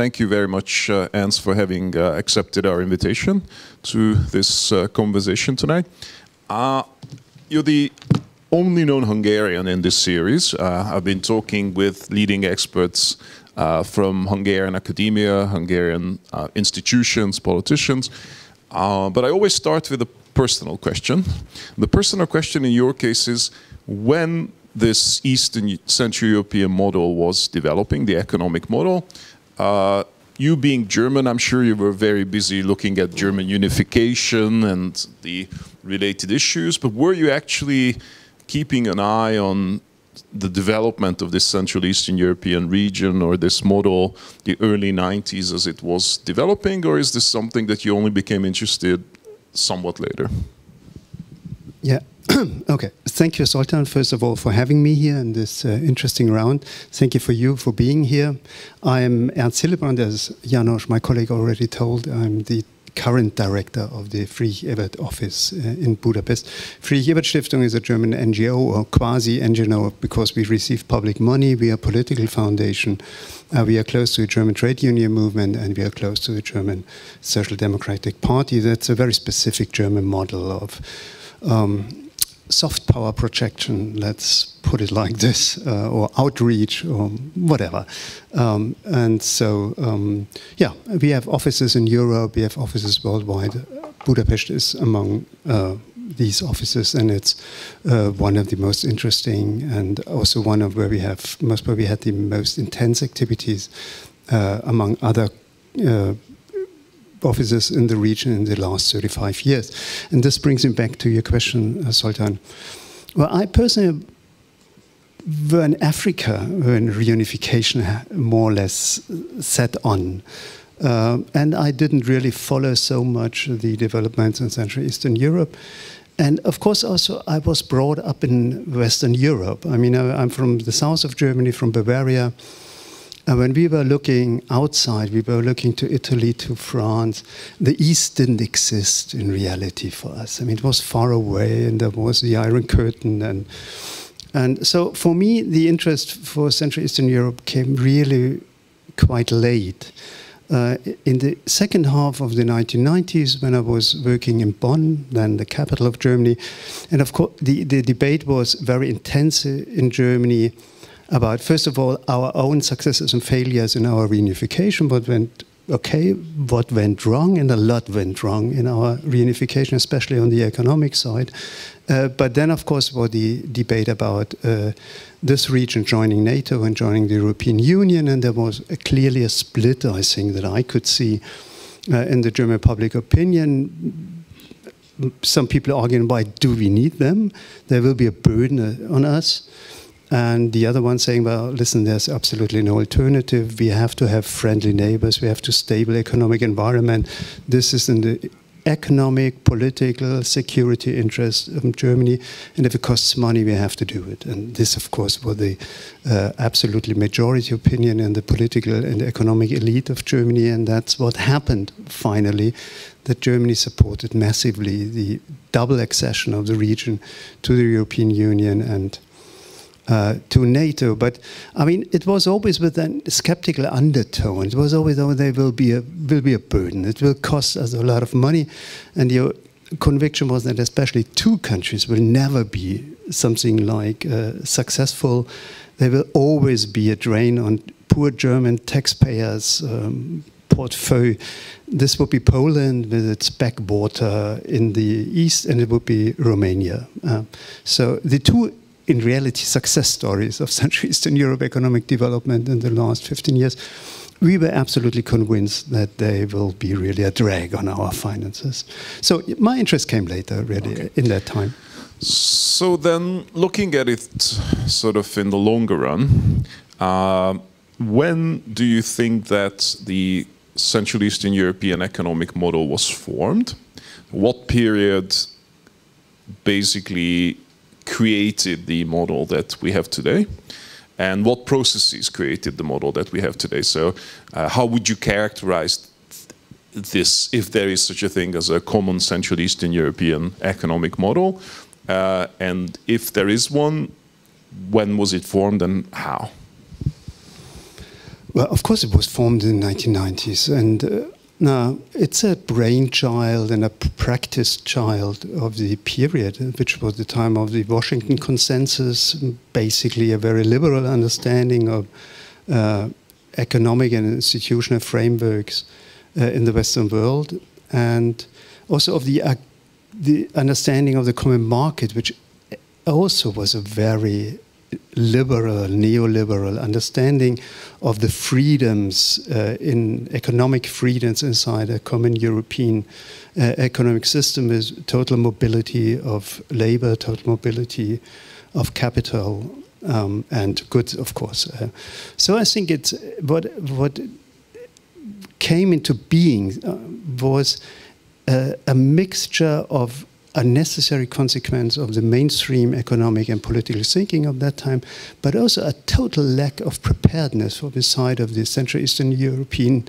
thank you very much, Ernst, for having accepted our invitation to this conversation tonight. You're the only known Hungarian in this series. I've been talking with leading experts from Hungarian academia, Hungarian institutions, politicians, but I always start with a personal question. The personal question in your case is, when this Eastern Central European model was developing, the economic model, you being German, I'm sure you were very busy looking at German unification and the related issues, but were you actually keeping an eye on the development of this Central Eastern European region or this model, the early 90s as it was developing, or is this something that you only became interested somewhat later? Yeah. Okay. Thank you, Zoltán, first of all, for having me here in this interesting round. Thank you for being here. I'm Ernst Hillebrand, as János, my colleague, already told. I'm the current director of the Friedrich-Ebert office in Budapest. Friedrich-Ebert Stiftung is a German NGO, or quasi-NGO, because we receive public money. We are a political foundation. We are close to the German trade union movement, and we are close to the German Social Democratic Party. That's a very specific German model of soft power projection, let's put it like this, or outreach, or whatever. And so, yeah, we have offices in Europe, we have offices worldwide. Budapest is among these offices, and it's one of the most interesting, and also one of where we had the most intense activities, among other offices in the region in the last 35 years. And this brings me back to your question, Zoltán. Well, I personally were in Africa when reunification more or less set on. And I didn't really follow so much the developments in Central Eastern Europe. And of course, also, I was brought up in Western Europe. I mean, I'm from the south of Germany, from Bavaria. And when we were looking outside, we were looking to Italy, to France. The East didn't exist in reality for us. I mean, it was far away, and there was the Iron Curtain. And so for me, the interest for Central Eastern Europe came really quite late. In the second half of the 1990s, when I was working in Bonn, then the capital of Germany, and of course, the debate was very intense in Germany about, first of all, our own successes and failures in our reunification, what went okay, what went wrong, and a lot went wrong in our reunification, especially on the economic side. But then, of course, was the debate about this region joining NATO and joining the European Union, and there was clearly a split, I think, that I could see in the German public opinion. Some people arguing, why do we need them? There will be a burden on us. And the other one saying, well, listen, there's absolutely no alternative. We have to have friendly neighbors. We have to stable economic environment. This is in the economic, political, security interest of Germany. And if it costs money, we have to do it. And this, of course, was the absolutely majority opinion in the political and economic elite of Germany. And that's what happened, finally, that Germany supported massively the double accession of the region to the European Union and to NATO. But I mean, it was always with a skeptical undertone. It was always, oh, there will be a burden. It will cost us a lot of money. And your conviction was that especially two countries will never be something like successful. There will always be a drain on poor German taxpayers' portfolio. This would be Poland with its backwater in the east, and it would be Romania. So the two, in reality, success stories of Central Eastern Europe economic development in the last 15 years, we were absolutely convinced that they will be really a drag on our finances. So my interest came later, really, in that time. So then, looking at it sort of in the longer run, when do you think that the Central Eastern European economic model was formed? What period basically created the model that we have today, and what processes created the model that we have today? So how would you characterize this, if there is such a thing as a common Central Eastern European economic model? And if there is one, when was it formed and how? Well, of course, it was formed in the 1990s, and now it's a brainchild and a practiced child of the period, which was the time of the Washington Consensus, basically a very liberal understanding of economic and institutional frameworks in the Western world, and also of the understanding of the common market, which also was a very liberal, neoliberal understanding of the freedoms in economic freedoms inside a common European economic system, with total mobility of labor, total mobility of capital and goods, of course. So I think it's what came into being was a mixture of a necessary consequence of the mainstream economic and political thinking of that time, but also a total lack of preparedness for the side of the Central Eastern European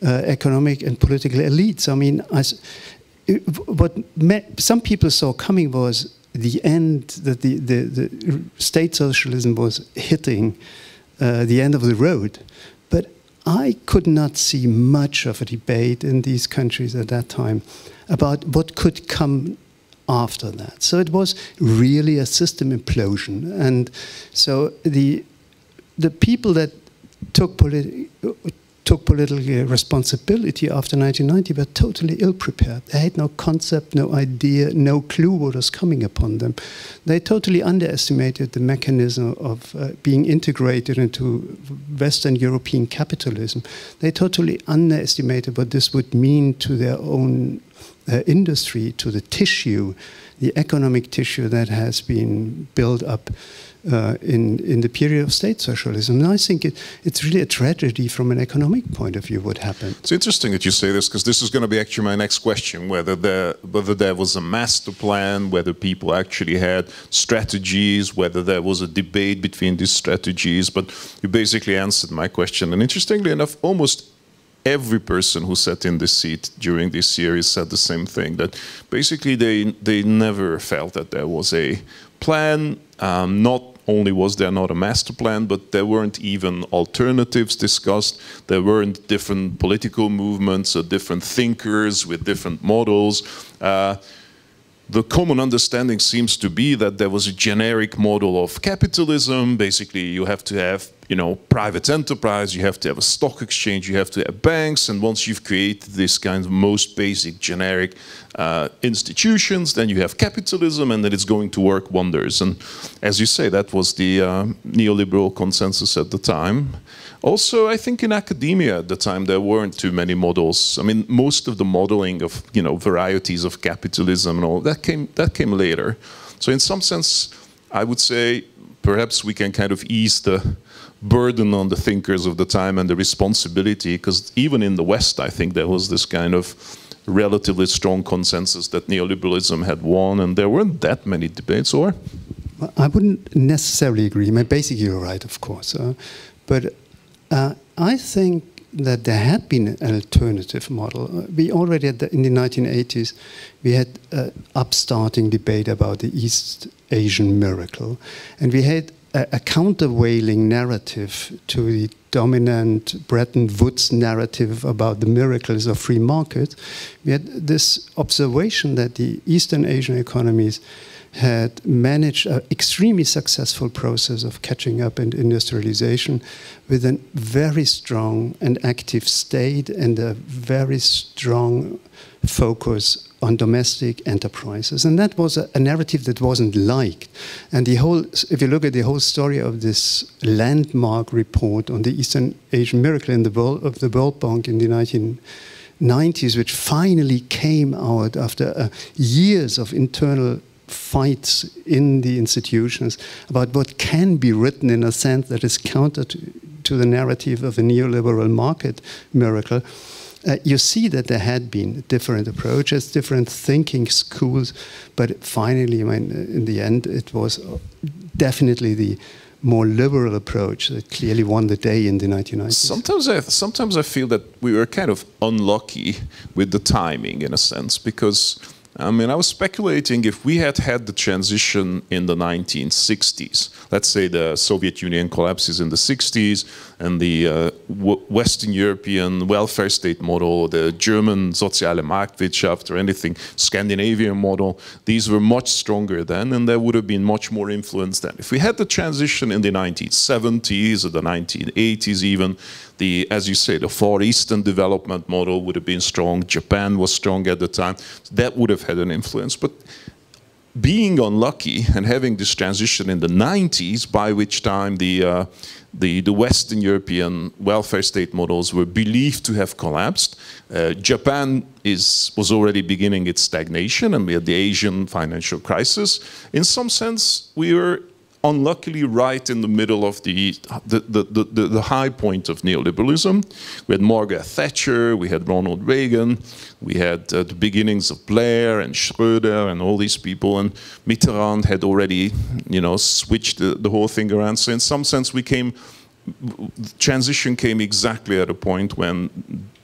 economic and political elites. I mean, what some people saw coming was the end, that the state socialism was hitting the end of the road. But I could not see much of a debate in these countries at that time about what could come after that. So it was really a system implosion. And so the people that took political responsibility after 1990 were totally ill-prepared. They had no concept, no idea, no clue what was coming upon them. They totally underestimated the mechanism of being integrated into Western European capitalism. They totally underestimated what this would mean to their own industry, to the tissue, the economic tissue that has been built up in the period of state socialism. And I think it's really a tragedy from an economic point of view what happened. It's interesting that you say this, because this is going to be actually my next question, whether there was a master plan, whether people actually had strategies, whether there was a debate between these strategies. But you basically answered my question. And interestingly enough, almost every person who sat in this seat during this series said the same thing, that basically they never felt that there was a plan. Not only was there not a master plan, but there weren't even alternatives discussed. There weren't different political movements or different thinkers with different models. The common understanding seems to be that there was a generic model of capitalism. Basically, you have to have, private enterprise, you have to have a stock exchange, you have to have banks, and once you've created this kind of most basic generic institutions, then you have capitalism, and then it's going to work wonders. And as you say, that was the neoliberal consensus at the time. Also, I think in academia at the time, there weren't too many models. I mean, most of the modeling of, varieties of capitalism and all, that came later. So in some sense, I would say, perhaps we can kind of ease the burden on the thinkers of the time and the responsibility, because even in the West, I think there was this kind of relatively strong consensus that neoliberalism had won, and there weren't that many debates, or? Well, I wouldn't necessarily agree. I mean, basically, you're right, of course. But I think that there had been an alternative model. We already in the 1980s, we had an upstarting debate about the East Asian miracle. And we had a countervailing narrative to the dominant Bretton Woods narrative about the miracles of free markets. We had this observation that the Eastern Asian economies had managed an extremely successful process of catching up and industrialization with a very strong and active state and a very strong focus on domestic enterprises. And that was a narrative that wasn't liked. And the whole, if you look at the whole story of this landmark report on the Eastern Asian miracle in the World Bank in the 1990s, which finally came out after years of internal fights in the institutions about what can be written in a sense that is counter to the narrative of the neoliberal market miracle, you see that there had been different approaches, different thinking schools, but finally, I mean, in the end, it was definitely the more liberal approach that clearly won the day in the 1990s. Sometimes I feel that we were kind of unlucky with the timing, in a sense, because I mean, I was speculating if we had had the transition in the 1960s. Let's say the Soviet Union collapses in the 60s, and the Western European welfare state model, the German soziale Marktwirtschaft, or anything, Scandinavian model, these were much stronger then, and there would have been much more influence then. If we had the transition in the 1970s or the 1980s even, as you say, the Far Eastern development model would have been strong. Japan was strong at the time. That would have had an influence. But being unlucky and having this transition in the 90s, by which time the Western European welfare state models were believed to have collapsed, Japan was already beginning its stagnation, and we had the Asian financial crisis. In some sense, we were unluckily right in the middle of the high point of neoliberalism. We had Margaret Thatcher, we had Ronald Reagan, we had the beginnings of Blair and Schröder and all these people, and Mitterrand had already, switched the whole thing around. So in some sense, transition came exactly at a point when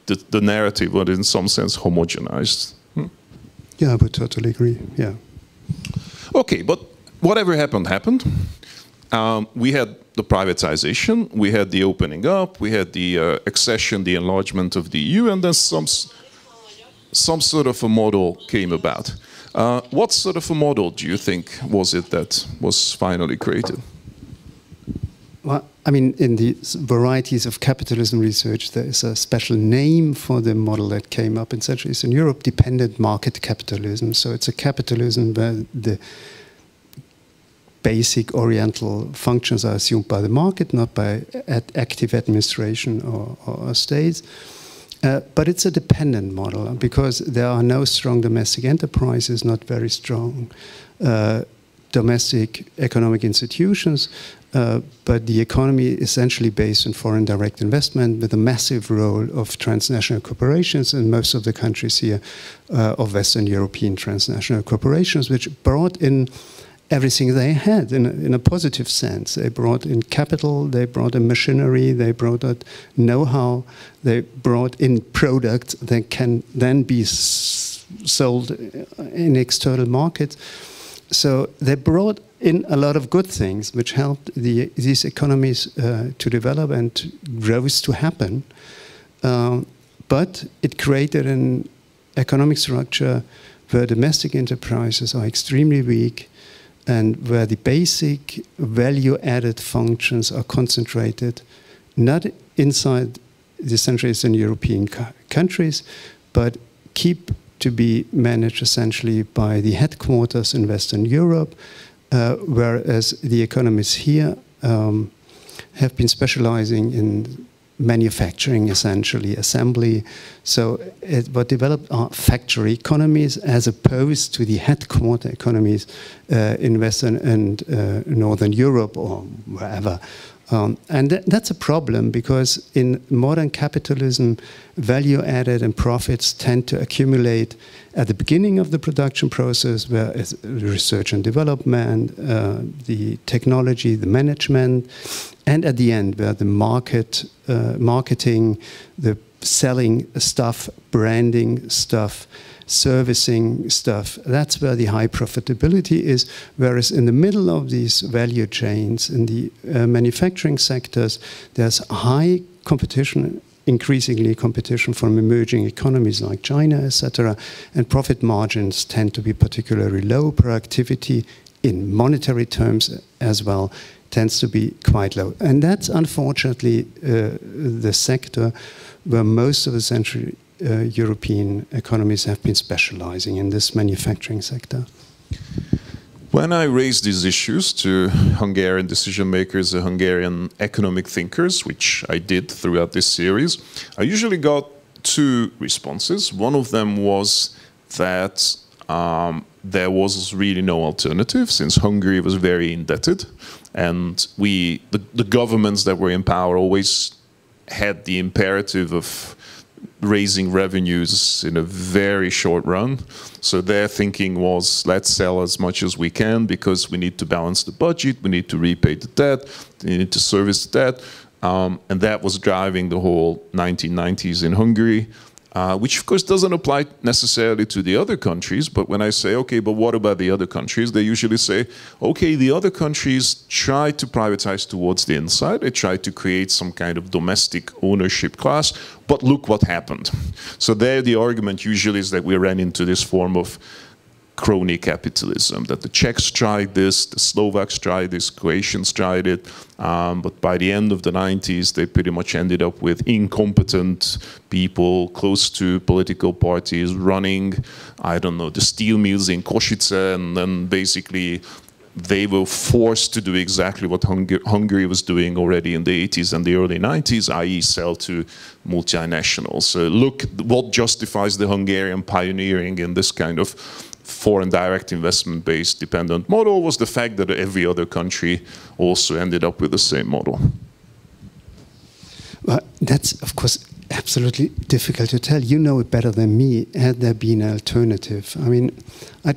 the narrative was in some sense homogenized. Yeah, I would totally agree, yeah. Okay, but whatever happened, happened. We had the privatization, we had the opening up, we had the accession, the enlargement of the EU, and then some sort of a model came about. What sort of a model do you think was it that was finally created? Well, I mean, in the varieties of capitalism research, there is a special name for the model that came up in Central Eastern Europe, dependent market capitalism. So it's a capitalism where the basic oriental functions are assumed by the market, not by active administration or states. But it's a dependent model because there are no strong domestic enterprises, not very strong domestic economic institutions, but the economy is essentially based on foreign direct investment with a massive role of transnational corporations in most of the countries here of Western European transnational corporations, which brought in everything they had in a positive sense. They brought in capital, they brought in machinery, they brought in know-how, they brought in products that can then be sold in external markets. So they brought in a lot of good things which helped these economies to develop and growth to happen. But it created an economic structure where domestic enterprises are extremely weak, and where the basic value-added functions are concentrated not inside the Central Eastern European countries, but keep to be managed essentially by the headquarters in Western Europe, whereas the economies here have been specializing in manufacturing, essentially, assembly. So what developed are factory economies as opposed to the headquarter economies in Western and Northern Europe or wherever. And that's a problem because in modern capitalism, value added and profits tend to accumulate at the beginning of the production process, where research and development, the technology, the management, and at the end, where the marketing, the selling stuff, branding stuff, servicing stuff, that's where the high profitability is. Whereas in the middle of these value chains, in the manufacturing sectors, there's high competition, increasingly competition from emerging economies like China, etc. And profit margins tend to be particularly low. Productivity in monetary terms as well tends to be quite low. And that's unfortunately the sector where most of the Central European economies have been specializing in this manufacturing sector. When I raised these issues to Hungarian decision makers and Hungarian economic thinkers, which I did throughout this series, I usually got two responses. One of them was that there was really no alternative, since Hungary was very indebted, and the governments that were in power always had the imperative of raising revenues in a very short run. So their thinking was, let's sell as much as we can because we need to balance the budget, we need to repay the debt, we need to service the debt. And that was driving the whole 1990s in Hungary. which of course doesn't apply necessarily to the other countries, but when I say, okay, but what about the other countries, they usually say, okay, the other countries try to privatize towards the inside, they try to create some kind of domestic ownership class, but look what happened. So there the argument usually is that we ran into this form of crony capitalism, that the Czechs tried this, the Slovaks tried this, Croatians tried it, but by the end of the 90s they pretty much ended up with incompetent people close to political parties running, I don't know, the steel mills in Košice, and then basically they were forced to do exactly what Hungary was doing already in the 80s and the early 90s, i.e. sell to multinationals. So look, what justifies the Hungarian pioneering in this kind of foreign direct investment-based dependent model was the fact that every other country also ended up with the same model. Well, that's, of course, absolutely difficult to tell. You know it better than me. Had there been an alternative? I mean, I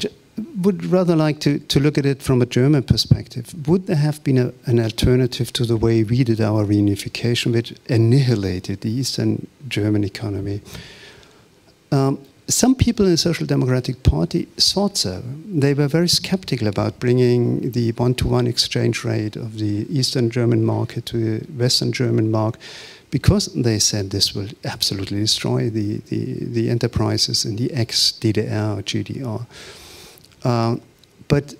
would rather like to look at it from a German perspective. Would there have been an alternative to the way we did our reunification, which annihilated the Eastern German economy? Some people in the Social Democratic Party thought so. They were very skeptical about bringing the one-to-one exchange rate of the Eastern German market to the Western German market, because they said this will absolutely destroy the enterprises in the ex-DDR or GDR. But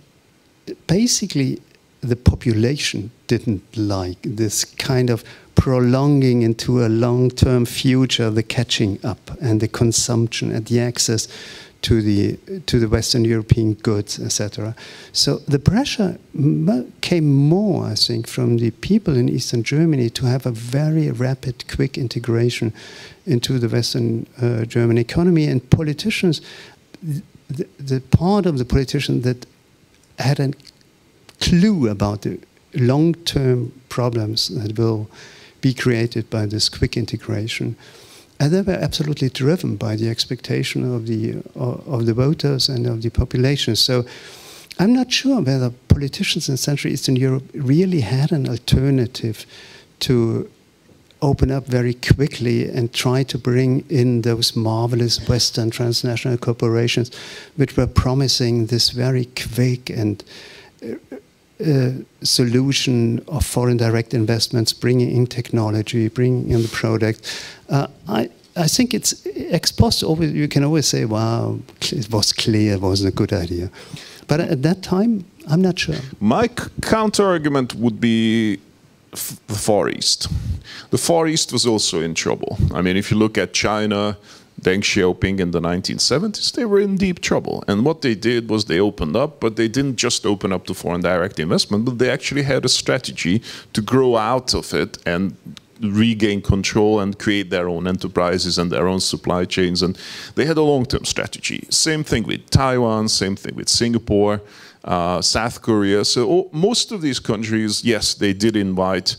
basically, the population didn't like this kind of prolonging into a long-term future, the catching up and the consumption and the access to the Western European goods, etc. So the pressure came more, I think, from the people in Eastern Germany to have a very rapid, quick integration into the Western German economy, and politicians, the part of the politician that had a clue about the long-term problems that will be created by this quick integration, and they were absolutely driven by the expectation of the voters and of the population. So I'm not sure whether politicians in Central Eastern Europe really had an alternative to open up very quickly and try to bring in those marvelous Western transnational corporations which were promising this very quick and solution of foreign direct investments, bringing in technology, bringing in the product. I think it's ex post. You can always say, "Wow, it was clear, it wasn't a good idea." But at that time, I'm not sure. My counter argument would be the Far East. The Far East was also in trouble. I mean, if you look at China, Deng Xiaoping in the 1970s, they were in deep trouble. And what they did was they opened up, but they didn't just open up to foreign direct investment, but they actually had a strategy to grow out of it and regain control and create their own enterprises and their own supply chains. And they had a long-term strategy. Same thing with Taiwan, same thing with Singapore, South Korea. So most of these countries, yes, they did invite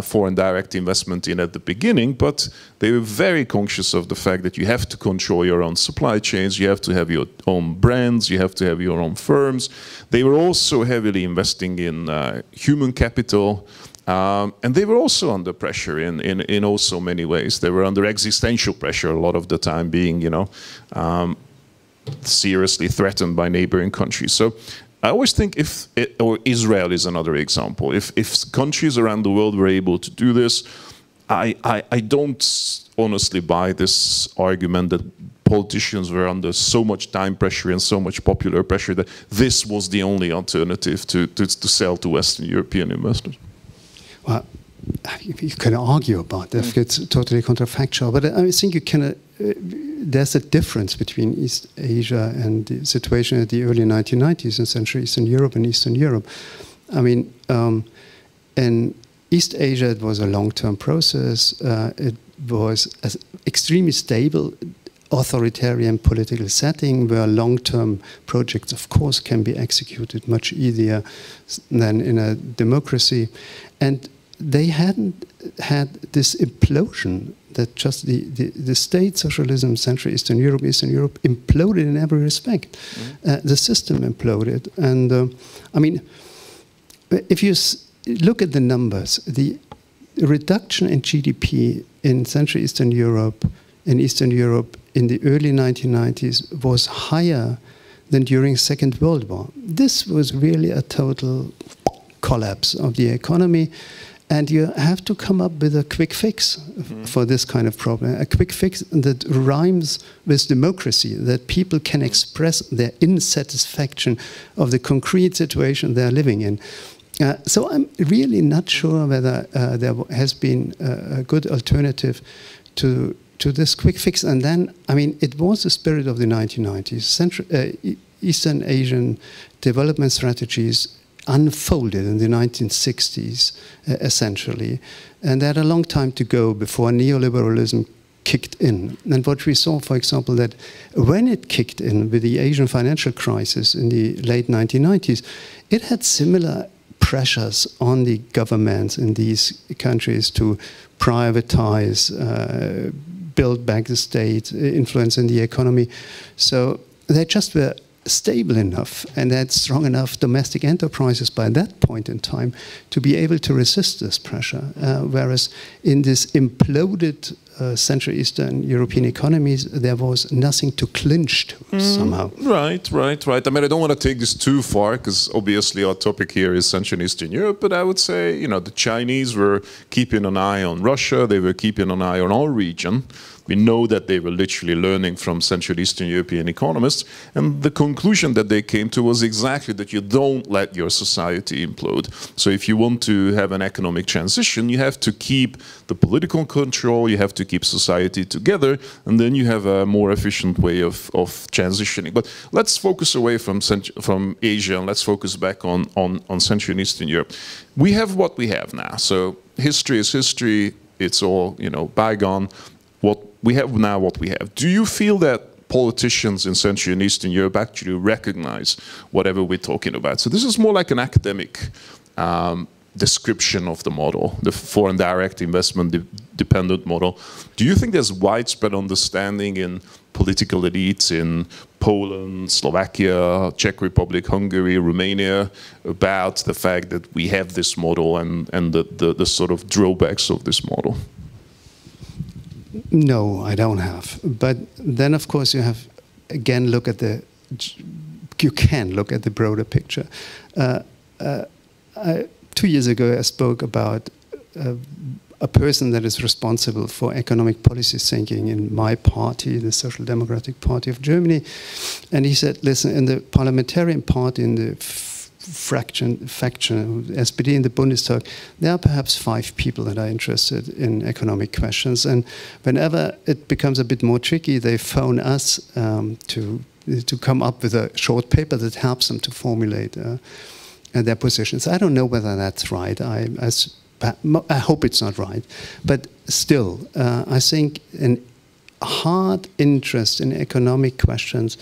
foreign direct investment in at the beginning, but they were very conscious of the fact that you have to control your own supply chains, you have to have your own brands, you have to have your own firms. They were also heavily investing in human capital, and they were also under pressure in also many ways. They were under existential pressure a lot of the time, being, seriously threatened by neighboring countries. So I always think or Israel is another example. If countries around the world were able to do this, I don't honestly buy this argument that politicians were under so much time pressure and so much popular pressure that this was the only alternative to sell to Western European investors. Well, you can argue about that. It's totally counterfactual, but I think you can. There's a difference between East Asia and the situation at the early 1990s in Central Eastern Europe and Eastern Europe. I mean, in East Asia, it was a long-term process. It was an extremely stable, authoritarian political setting where long-term projects, of course, can be executed much easier than in a democracy. And they hadn't had this implosion that just the state socialism, Central Eastern Europe imploded in every respect. The system imploded. And I mean, if you look at the numbers, the reduction in GDP in Central Eastern Europe in Eastern Europe in the early 1990s was higher than during Second World War. This was really a total collapse of the economy, and you have to come up with a quick fix for this kind of problem. A quick fix that rhymes with democracy, that people can express their insatisfaction of the concrete situation they're living in. So I'm really not sure whether there has been a good alternative to this quick fix. And then, I mean, it was the spirit of the 1990s. Eastern Asian development strategies unfolded in the 1960s, essentially. And they had a long time to go before neoliberalism kicked in. And what we saw, for example, that when it kicked in with the Asian financial crisis in the late 1990s, it had similar pressures on the governments in these countries to privatize, build back the state, influence in the economy. So they just were stable enough and had strong enough domestic enterprises by that point in time to be able to resist this pressure. Whereas in this imploded Central Eastern European economies, there was nothing to clinch to somehow. Right. I mean, I don't want to take this too far because obviously our topic here is Central and Eastern Europe, but I would say, you know, the Chinese were keeping an eye on Russia, they were keeping an eye on our region. We know that they were literally learning from Central Eastern European economists, and the conclusion that they came to was exactly that you don't let your society implode. So if you want to have an economic transition, you have to keep the political control, you have to keep society together, and then you have a more efficient way of transitioning. But let's focus away from Asia, and let's focus back on Central and Eastern Europe. We have what we have now. So history is history, it's all, you know, bygone. We have now what we have. Do you feel that politicians in Central and Eastern Europe actually recognize whatever we're talking about? So this is more like an academic description of the model, the foreign direct investment dependent model. Do you think there's widespread understanding in political elites in Poland, Slovakia, Czech Republic, Hungary, Romania about the fact that we have this model and the sort of drawbacks of this model? No, I don't have. But then, of course, you have, again, you can look at the broader picture. 2 years ago, I spoke about a person that is responsible for economic policy thinking in my party, the Social Democratic Party of Germany. And he said, listen, in the parliamentarian party, in the faction, SPD in the Bundestag, there are perhaps 5 people that are interested in economic questions. And whenever it becomes a bit more tricky, they phone us to come up with a short paper that helps them to formulate their positions. I don't know whether that's right. I hope it's not right. But still, I think a hard interest in economic questions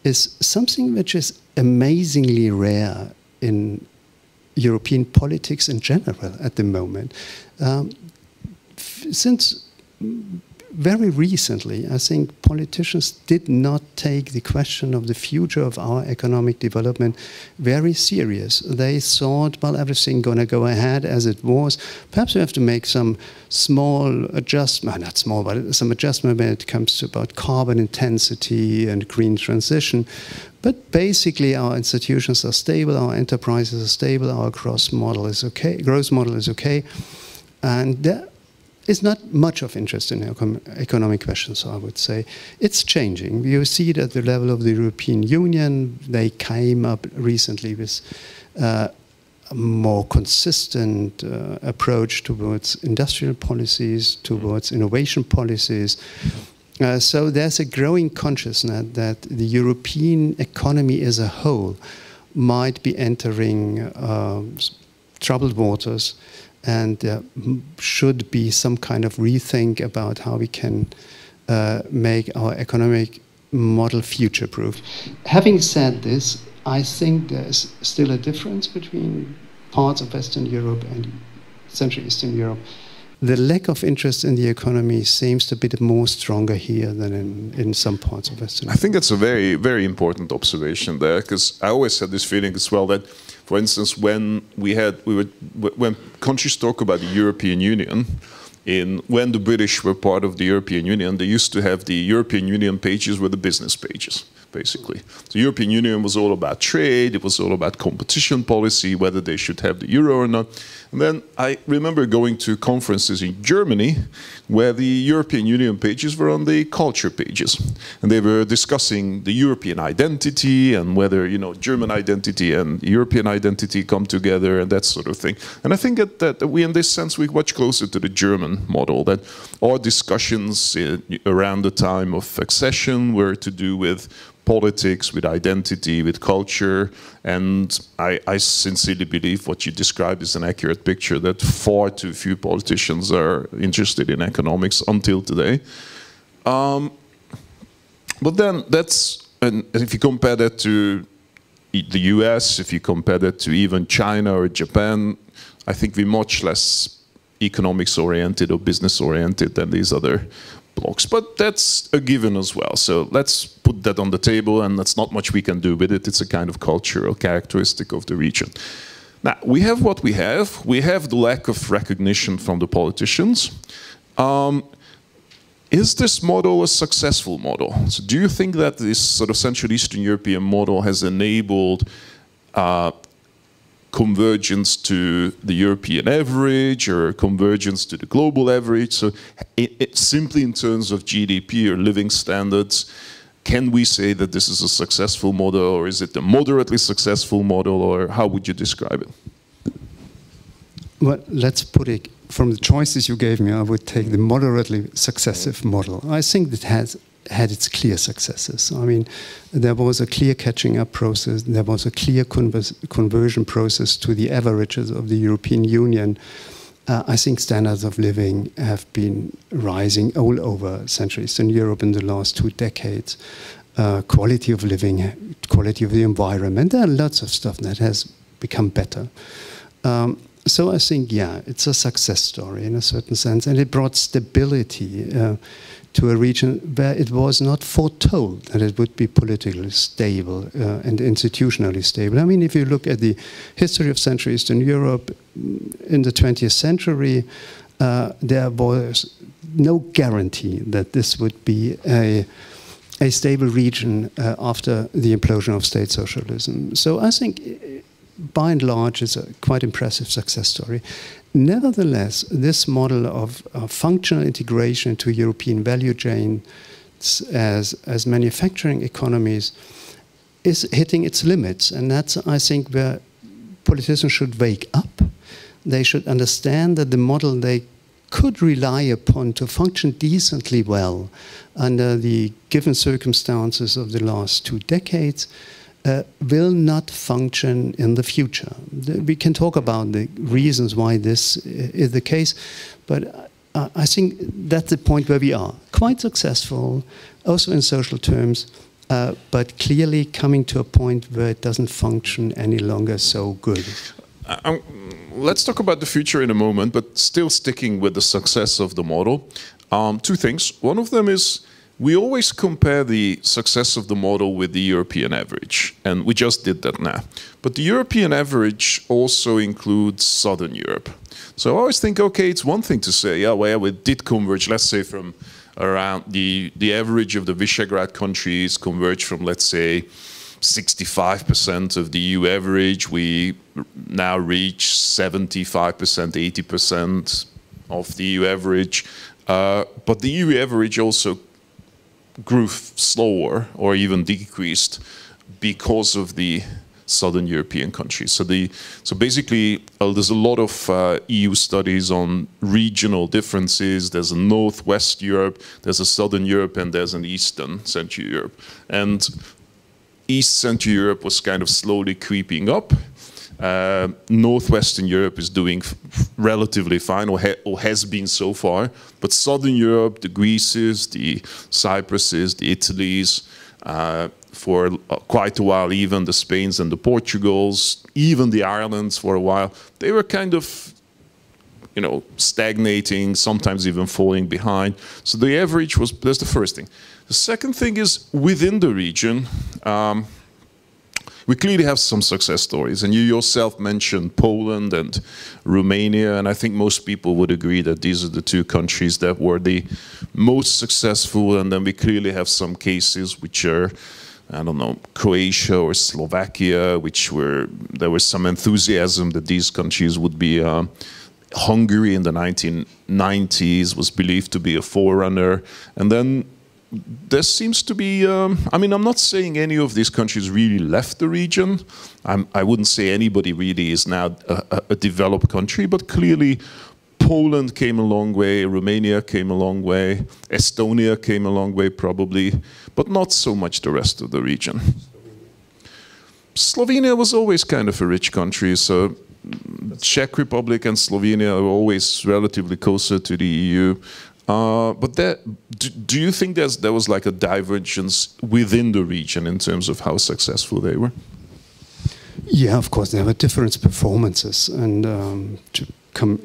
is something which is amazingly rare in European politics in general at the moment. Since very recently, I think politicians did not take the question of the future of our economic development very serious. They thought, well, everything going to go ahead as it was. Perhaps we have to make some small adjustment, not small, but some adjustment when it comes to about carbon intensity and green transition. But basically, our institutions are stable, our enterprises are stable, our growth model is okay, and there is not much of interest in economic questions, I would say. It's changing. You see it at the level of the European Union. They came up recently with a more consistent approach towards industrial policies, towards innovation policies. So there's a growing consciousness that the European economy as a whole might be entering troubled waters, and there should be some kind of rethink about how we can make our economic model future-proof. Having said this, I think there's still a difference between parts of Western Europe and Central Eastern Europe. The lack of interest in the economy seems to be more stronger here than in some parts of Western Europe. I think that's a very, very important observation there, because I always had this feeling as well that, for instance, when countries talk about the European Union, when the British were part of the European Union, they used to have the European Union pages were the business pages, basically. The European Union was all about trade, it was all about competition policy, whether they should have the euro or not. And then I remember going to conferences in Germany where the European Union pages were on the culture pages. And they were discussing the European identity and whether, you know, German identity and European identity come together and that sort of thing. And I think that we, in this sense, we're much closer to the German model, that our discussions around the time of accession were to do with politics, with identity, with culture, and I sincerely believe what you described is an accurate picture, that far too few politicians are interested in economics until today. But then that's, and if you compare that to the US, if you compare that to even China or Japan, I think we're much less economics oriented or business oriented than these other blocks, but that's a given as well. So let's put that on the table, and that's not much we can do with it. It's a kind of cultural characteristic of the region. Now, we have what we have. We have the lack of recognition from the politicians. Is this model a successful model? So do you think that this sort of Central Eastern European model has enabled convergence to the European average or convergence to the global average? So simply in terms of GDP or living standards, can we say that this is a successful model, or is it a moderately successful model, or how would you describe it? Well, let's put it, from the choices you gave me, I would take the moderately successive model. I think that has had its clear successes. I mean, there was a clear catching up process, there was a clear conversion process to the averages of the European Union. I think standards of living have been rising all over Central Eastern Europe in the last 2 decades. Quality of living, quality of the environment, there are lots of stuff that has become better. So I think, yeah, it's a success story in a certain sense, and it brought stability to a region where it was not foretold that it would be politically stable and institutionally stable. I mean, if you look at the history of Central Eastern Europe in the 20th century, there was no guarantee that this would be a stable region after the implosion of state socialism. So I think, by and large, it's a quite impressive success story. Nevertheless, this model of functional integration into European value chains as manufacturing economies is hitting its limits. And that's, I think, where politicians should wake up. They should understand that the model they could rely upon to function decently well under the given circumstances of the last 2 decades will not function in the future. We can talk about the reasons why this is the case, but I think that's the point where we are. Quite successful, also in social terms, but clearly coming to a point where it doesn't function any longer so good. Let's talk about the future in a moment, but still sticking with the success of the model. 2 things. One of them is, we always compare the success of the model with the European average, and we just did that now. But the European average also includes Southern Europe. So I always think, okay, it's one thing to say, yeah, well, we did converge, let's say, from around the average of the Visegrad countries converged from, let's say, 65% of the EU average. We now reach 75%, 80% of the EU average. But the EU average also grew slower or even decreased because of the Southern European countries. So basically, there's a lot of EU studies on regional differences. There's a Northwest Europe, there's a Southern Europe, and there's an Eastern Central Europe. And East Central Europe was kind of slowly creeping up. Northwestern Europe is doing relatively fine, or has been so far. But Southern Europe, the Greeces, the Cypruses, the Italys, for quite a while, even the Spains and the Portugals, even the Irelands for a while, they were kind of, you know, stagnating, sometimes even falling behind. So the average was, that's the first thing. The second thing is, within the region, we clearly have some success stories, and you yourself mentioned Poland and Romania, and I think most people would agree that these are the two countries that were the most successful, and then we clearly have some cases which are, I don't know, Croatia or Slovakia, there was some enthusiasm that these countries would be. Hungary in the 1990s was believed to be a forerunner, and then there seems to be, I mean, I'm not saying any of these countries really left the region. I wouldn't say anybody really is now a developed country, but clearly Poland came a long way, Romania came a long way, Estonia came a long way probably, but not so much the rest of the region. Slovenia was always kind of a rich country, so Czech Republic and Slovenia are always relatively closer to the EU. But do you think there was like a divergence within the region in terms of how successful they were? Yeah, of course, there were different performances. And to come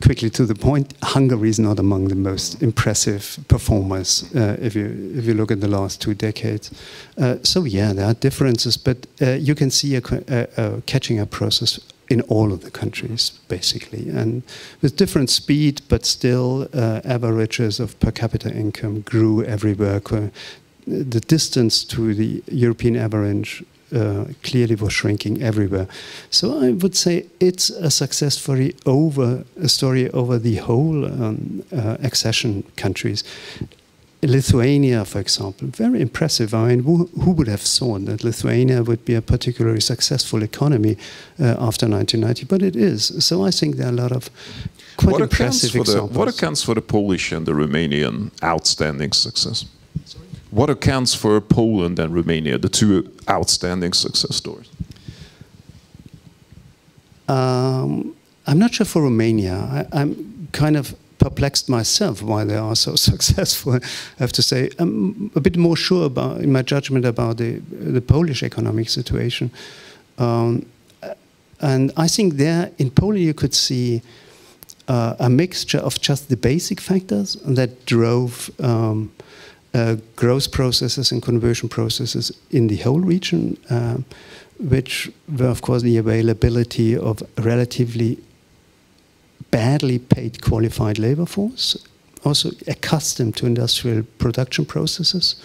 quickly to the point, Hungary is not among the most impressive performers if you look at the last 2 decades. So yeah, there are differences, but you can see a catching up process in all of the countries, basically, and with different speed, but still averages of per capita income grew everywhere. The distance to the European average clearly was shrinking everywhere. So I would say it's a success story over the whole accession countries. Lithuania, for example, very impressive. I mean, who would have thought that Lithuania would be a particularly successful economy after 1990? But it is. So I think there are a lot of quite impressive examples. What accounts for the Polish and the Romanian outstanding success? Sorry? What accounts for Poland and Romania, the two outstanding success stories? I'm not sure for Romania. I'm kind of perplexed myself why they are so successful. I have to say, I'm a bit more sure about, in my judgment, about the Polish economic situation. And I think there, in Poland, you could see a mixture of just the basic factors that drove growth processes and conversion processes in the whole region, which were, of course, the availability of relatively badly paid qualified labor force, also accustomed to industrial production processes.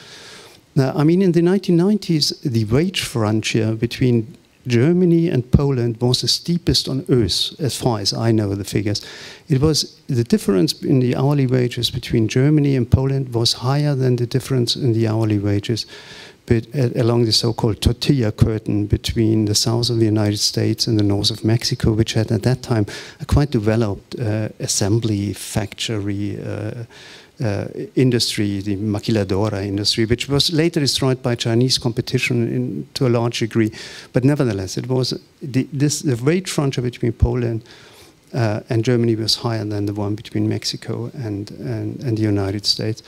Now, I mean, in the 1990s, the wage frontier between Germany and Poland was the steepest on earth, as far as I know the figures. It was the difference in the hourly wages between Germany and Poland was higher than the difference in the hourly wages along the so-called tortilla curtain between the south of the United States and the north of Mexico, which had at that time a quite developed assembly factory industry, the maquiladora industry, which was later destroyed by Chinese competition to a large degree. But nevertheless, it was the wage frontier between Poland and Germany was higher than the one between Mexico and the United States.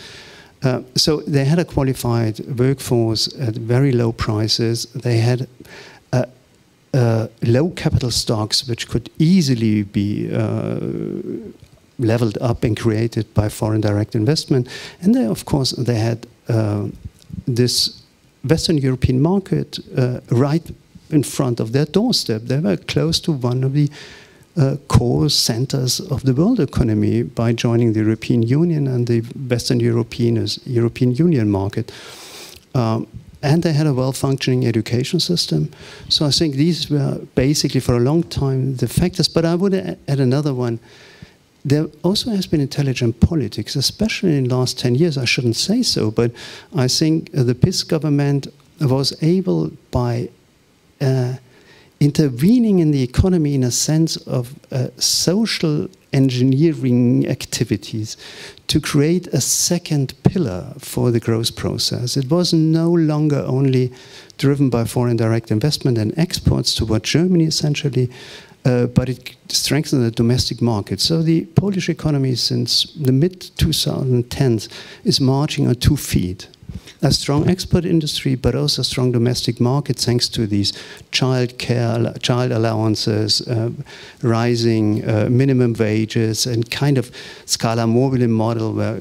So they had a qualified workforce at very low prices. They had low capital stocks, which could easily be leveled up and created by foreign direct investment. And they, of course, they had this Western European market right in front of their doorstep. They were close to one of the core centers of the world economy by joining the European Union and the Western European Union market. And they had a well-functioning education system. So I think these were basically for a long time the factors. But I would add another one. There also has been intelligent politics, especially in the last 10 years. I shouldn't say so, but I think the PiS government was able, by intervening in the economy in a sense of social engineering activities, to create a second pillar for the growth process. It was no longer only driven by foreign direct investment and exports toward Germany, essentially, but it strengthened the domestic market. So the Polish economy since the mid-2010s is marching on 2 feet. A strong export industry, but also a strong domestic market thanks to these child allowances, rising minimum wages, and kind of scala mobile model where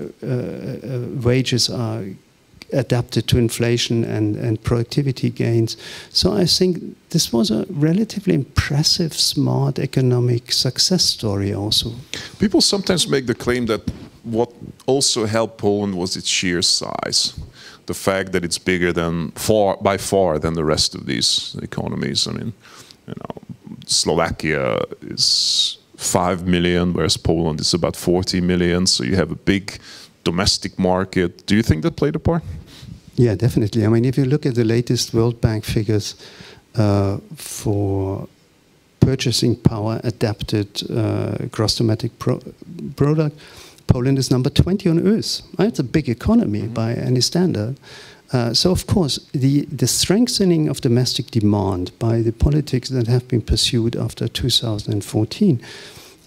wages are adapted to inflation and productivity gains. So I think this was a relatively impressive, smart economic success story also. People sometimes make the claim that what also helped Poland was its sheer size. The fact that it's bigger by far than the rest of these economies. I mean, Slovakia is 5 million, whereas Poland is about 40 million. So you have a big domestic market. Do you think that played a part? Yeah, definitely. I mean, if you look at the latest World Bank figures for purchasing power adapted gross domestic product, Poland is number 20 on earth. Right? It's a big economy by any standard. So, of course, the strengthening of domestic demand by the politics that have been pursued after 2014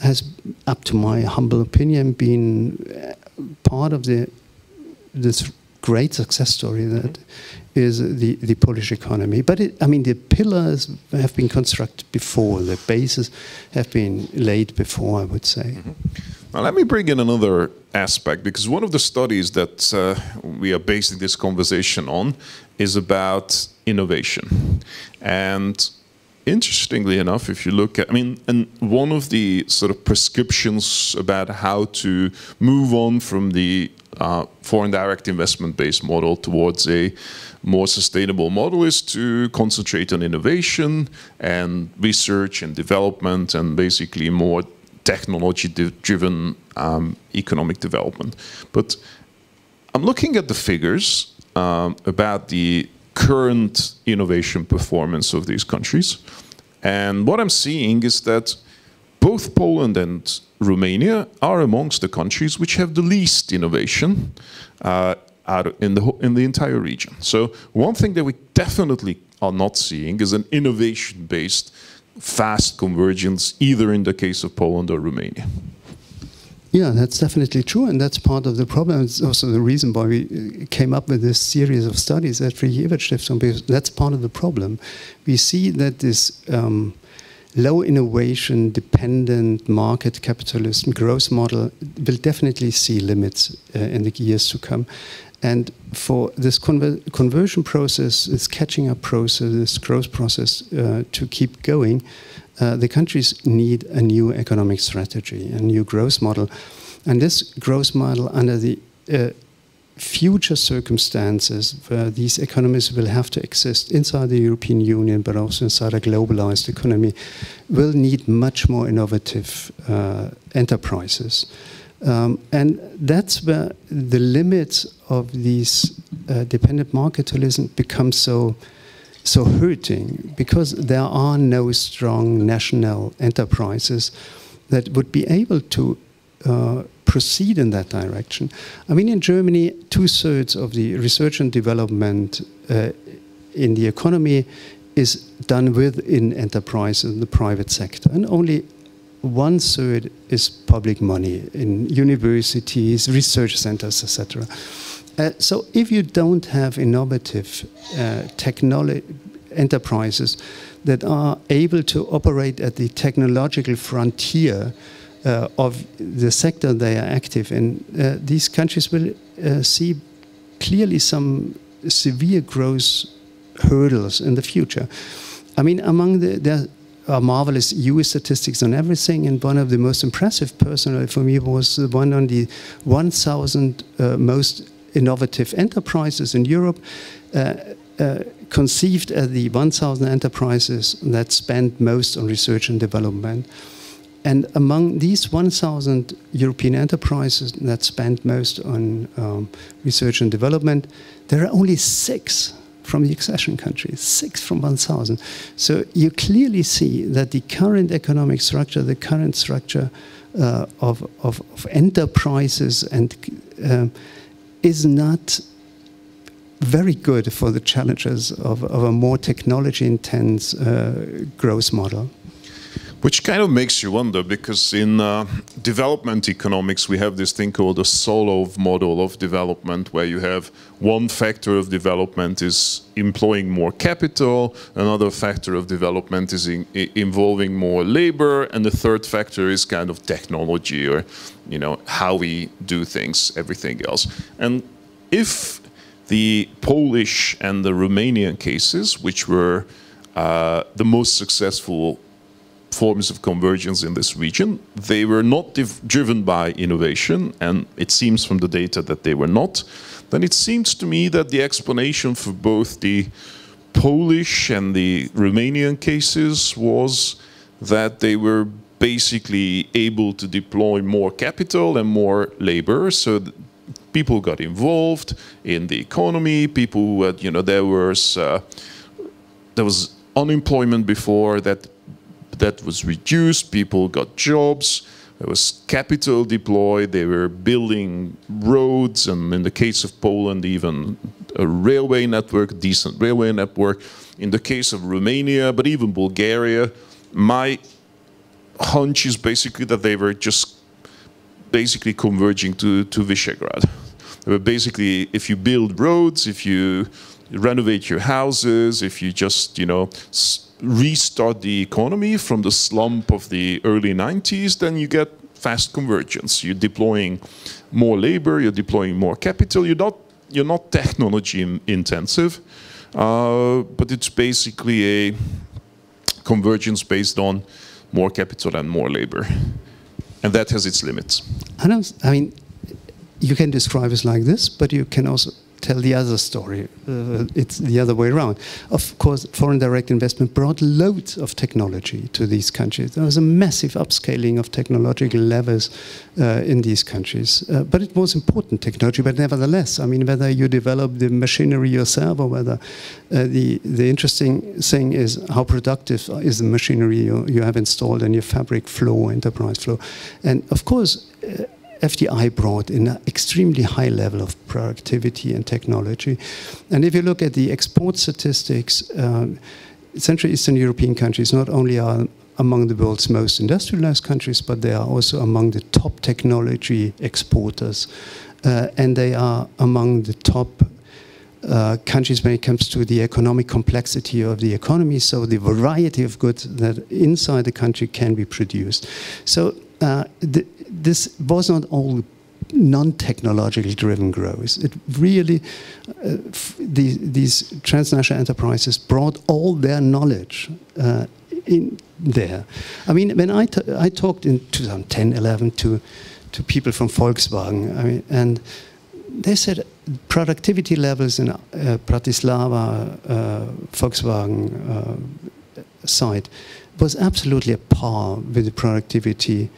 has, up to my humble opinion, been part of this great success story that is the Polish economy. But I mean, the pillars have been constructed before, the bases have been laid before, I would say. Now, let me bring in another aspect, because one of the studies that we are basing this conversation on is about innovation. And interestingly enough, if you look at, and one of the sort of prescriptions about how to move on from the foreign direct investment-based model towards a more sustainable model is to concentrate on innovation and research and development and basically more technology-driven economic development. But I'm looking at the figures about the current innovation performance of these countries. And what I'm seeing is that both Poland and Romania are amongst the countries which have the least innovation in the entire region. So one thing that we definitely are not seeing is an innovation-based fast convergence, either in the case of Poland or Romania. Yeah, that's definitely true, and that's part of the problem. It's also the reason why we came up with this series of studies at Stiftung, because that's part of the problem. We see that this low innovation dependent market capitalism growth model will definitely see limits in the years to come. And for this conversion process, this catching up process, this growth process to keep going, the countries need a new economic strategy, a new growth model. And this growth model, under the future circumstances where these economies will have to exist inside the European Union, but also inside a globalized economy, will need much more innovative enterprises. And that's where the limits of these dependent marketalism become so hurting, because there are no strong national enterprises that would be able to proceed in that direction. I mean, in Germany, 2/3 of the research and development in the economy is done within enterprises in the private sector, and only 1/3 is public money in universities, research centers, etc. So if you don't have innovative technology enterprises that are able to operate at the technological frontier of the sector they are active in, these countries will see clearly some severe growth hurdles in the future. I mean, there are marvelous EU statistics on everything, and one of the most impressive personally for me was the one on the 1,000 most innovative enterprises in Europe, conceived as the 1,000 enterprises that spend most on research and development. And among these 1,000 European enterprises that spend most on research and development, there are only 6 from the accession countries, 6 from 1,000. So you clearly see that the current economic structure, the current structure of enterprises and is not very good for the challenges of a more technology-intense growth model. Which kind of makes you wonder, because in development economics we have this thing called a Solov model of development, where you have one factor of development is employing more capital, another factor of development is involving more labor, and the third factor is kind of technology, or how we do things, everything else. And if the Polish and the Romanian cases, which were the most successful forms of convergence in this region, they were not driven by innovation, and it seems from the data that they were not, then it seems to me that the explanation for both the Polish and the Romanian cases was that they were basically able to deploy more capital and more labor, so people got involved in the economy. People who had, you know, there was unemployment before that was reduced. People got jobs. There was capital deployed. They were building roads, and in the case of Poland, even a railway network, decent railway network. In the case of Romania, but even Bulgaria, my hunch is basically that they were just basically converging to Visegrad. They were basically, if you build roads, if you renovate your houses, if you just, you know, restart the economy from the slump of the early 90s, then you get fast convergence. You're deploying more labor, you're deploying more capital. You're not technology intensive, but it's basically a convergence based on more capital and more labor, and that has its limits. I mean, you can describe it like this, but you can also tell the other story. It's the other way around. Of course, foreign direct investment brought loads of technology to these countries. There was a massive upscaling of technological levels in these countries. But it was important technology, but nevertheless, I mean, whether you develop the machinery yourself or whether the interesting thing is how productive is the machinery you have installed in your fabric flow, enterprise flow. And of course, FDI brought in an extremely high level of productivity and technology. And if you look at the export statistics, Central Eastern European countries not only are among the world's most industrialized countries, but they are also among the top technology exporters. And they are among the top countries when it comes to the economic complexity of the economy, so the variety of goods that inside the country can be produced. So this was not all non-technologically driven growth. It really, these transnational enterprises brought all their knowledge in there. I mean, when I talked in 2010, 11 to people from Volkswagen, I mean, and they said productivity levels in Bratislava, Volkswagen site was absolutely at par with the productivity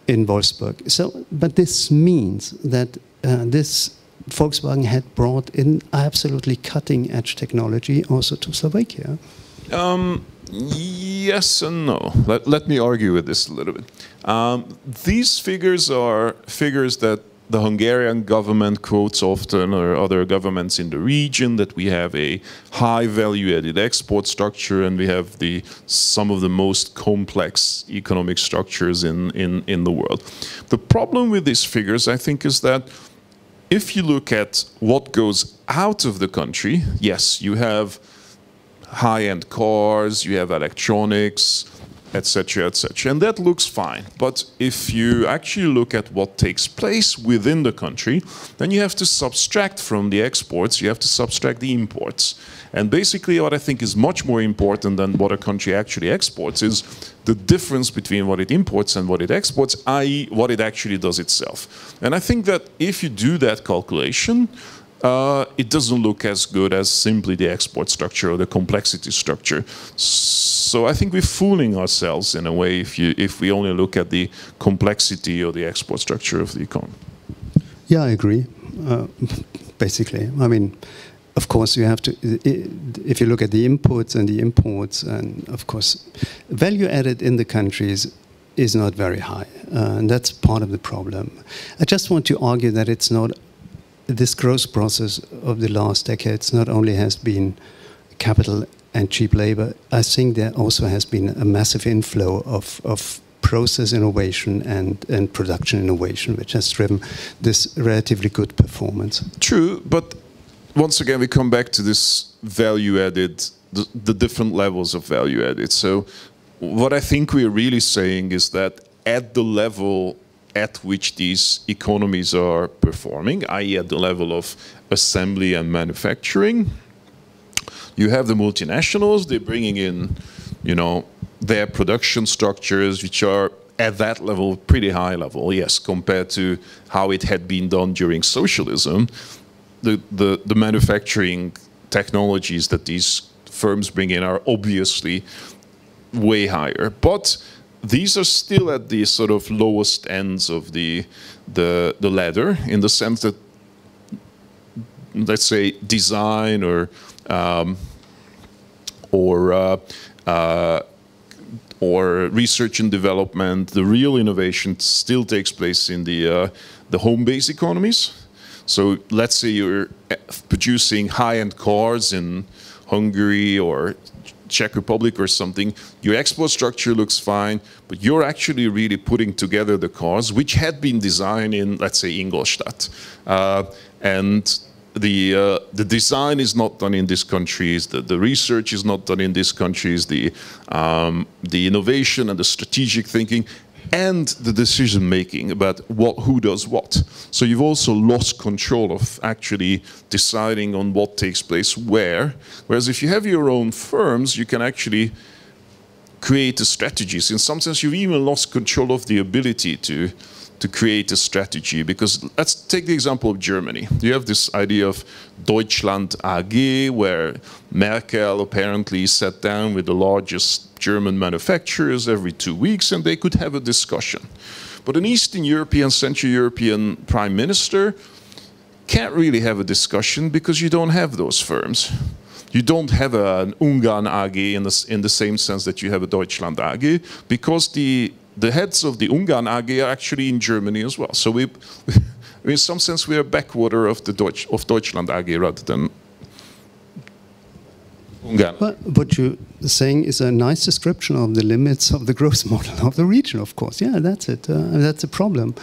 in Wolfsburg. So, but this means that this Volkswagen had brought in absolutely cutting-edge technology also to Slovakia. Yes and no. Let me argue with this a little bit. These figures are figures that the Hungarian government quotes often, or other governments in the region, that we have a high value-added export structure and we have some of the most complex economic structures in the world. The problem with these figures, I think, is that if you look at what goes out of the country, yes, you have high-end cars, you have electronics, etc., etc., and that looks fine. But if you actually look at what takes place within the country, then you have to subtract from the exports, you have to subtract the imports. And basically what I think is much more important than what a country actually exports is the difference between what it imports and what it exports, i.e. what it actually does itself. And I think that if you do that calculation, it doesn't look as good as simply the export structure or the complexity structure. So I think we're fooling ourselves in a way if we only look at the complexity or the export structure of the economy. Yeah, I agree. Basically, I mean, of course, you have to. If you look at the inputs and the imports, and of course, value added in the countries is not very high, and that's part of the problem. I just want to argue that it's not. This growth process of the last decades not only has been capital and cheap labor, I think there also has been a massive inflow of process innovation and production innovation, which has driven this relatively good performance. True, but once again we come back to this value added, the different levels of value added. So what I think we're really saying is that at the level at which these economies are performing, i.e. at the level of assembly and manufacturing. You have the multinationals, they're bringing in, you know, their production structures, which are at that level, pretty high level, yes, compared to how it had been done during socialism. The manufacturing technologies that these firms bring in are obviously way higher, but these are still at the sort of lowest ends of the ladder, in the sense that, let's say, design or research and development, the real innovation still takes place in the home-based economies. So let's say you're producing high-end cars in Hungary or Czech Republic or something, your export structure looks fine, but you're actually really putting together the cars which had been designed in, let's say, Ingolstadt. And the design is not done in these countries, the research is not done in these countries, the innovation and the strategic thinking and the decision making about who does what. So you've also lost control of actually deciding on what takes place where. Whereas if you have your own firms, you can actually create the strategies. In some sense, you've even lost control of the ability to create a strategy, because let's take the example of Germany. You have this idea of Deutschland AG, where Merkel apparently sat down with the largest German manufacturers every 2 weeks and they could have a discussion. But an Eastern European, Central European prime minister can't really have a discussion because you don't have those firms. You don't have an Ungarn AG in the same sense that you have a Deutschland AG, because the heads of the Ungarn AG are actually in Germany as well. So in some sense, we are a backwater of Deutschland AG rather than Ungarn. Well, what you're saying is a nice description of the limits of the growth model of the region, of course. Yeah, that's it. That's a problem.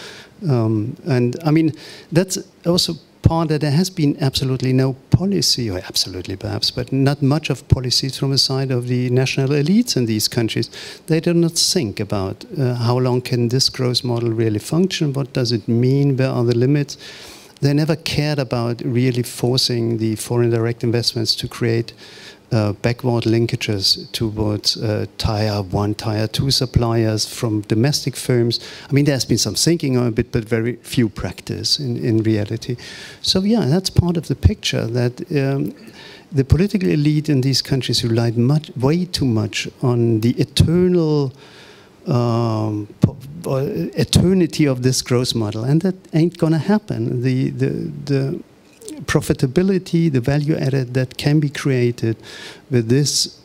And I mean, that's also part that there has been absolutely no policy, or absolutely perhaps, but not much of policies from the side of the national elites in these countries. They do not think about how long can this growth model really function, what does it mean, where are the limits. They never cared about really forcing the foreign direct investments to create backward linkages towards tier 1, tier 2 suppliers from domestic firms. I mean, there's been some thinking on it, but very few practice in reality. So yeah, that's part of the picture, that the political elite in these countries relied way too much on the eternity of this growth model, and that ain't gonna happen. The profitability, the value added that can be created with this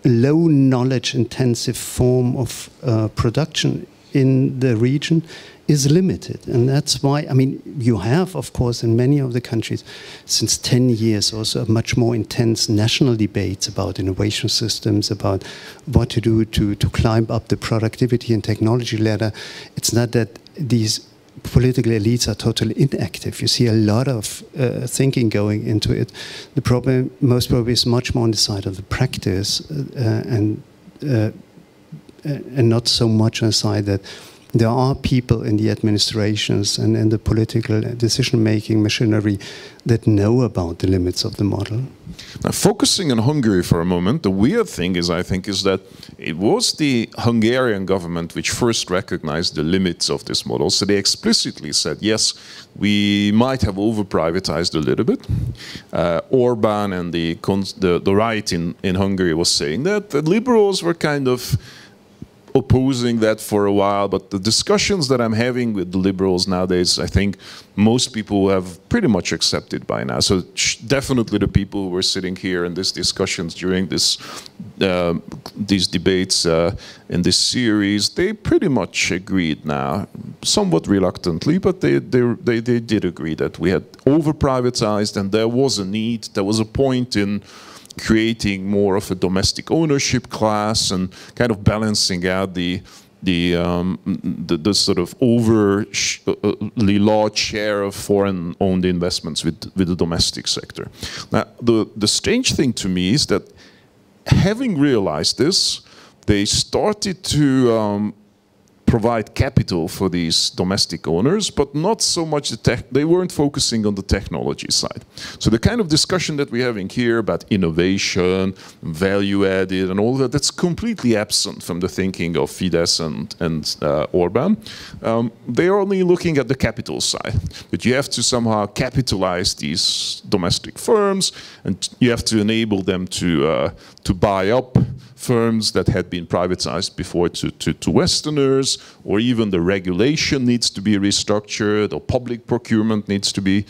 low knowledge intensive form of production in the region is limited. And that's why, I mean, you have, of course, in many of the countries, since 10 years also, a much more intense national debates about innovation systems, about what to do to climb up the productivity and technology ladder. It's not that these political elites are totally inactive. You see a lot of thinking going into it. The problem, most probably, is much more on the side of the practice and not so much on the side that there are people in the administrations and in the political decision-making machinery that know about the limits of the model. Now, focusing on Hungary for a moment, the weird thing is, I think, is that it was the Hungarian government which first recognized the limits of this model. So they explicitly said, yes, we might have over-privatized a little bit. Orbán and the right in Hungary was saying that. The liberals were kind of opposing that for a while, but the discussions that I'm having with the liberals nowadays, I think most people have pretty much accepted by now. So definitely the people who were sitting here in these discussions during these debates in this series, they pretty much agreed now, somewhat reluctantly, but they did agree that we had over-privatized and there was a need, there was a point in creating more of a domestic ownership class and kind of balancing out the sort of overly large share of foreign-owned investments with the domestic sector. Now, the strange thing to me is that having realized this, they started to provide capital for these domestic owners, but not so much they weren't focusing on the technology side. So the kind of discussion that we're having here about innovation, value added and all that, that's completely absent from the thinking of Fidesz and Orbán. They're only looking at the capital side, but you have to somehow capitalize these domestic firms, and you have to enable them to buy up firms that had been privatized before to Westerners, or even the regulation needs to be restructured, or public procurement needs to be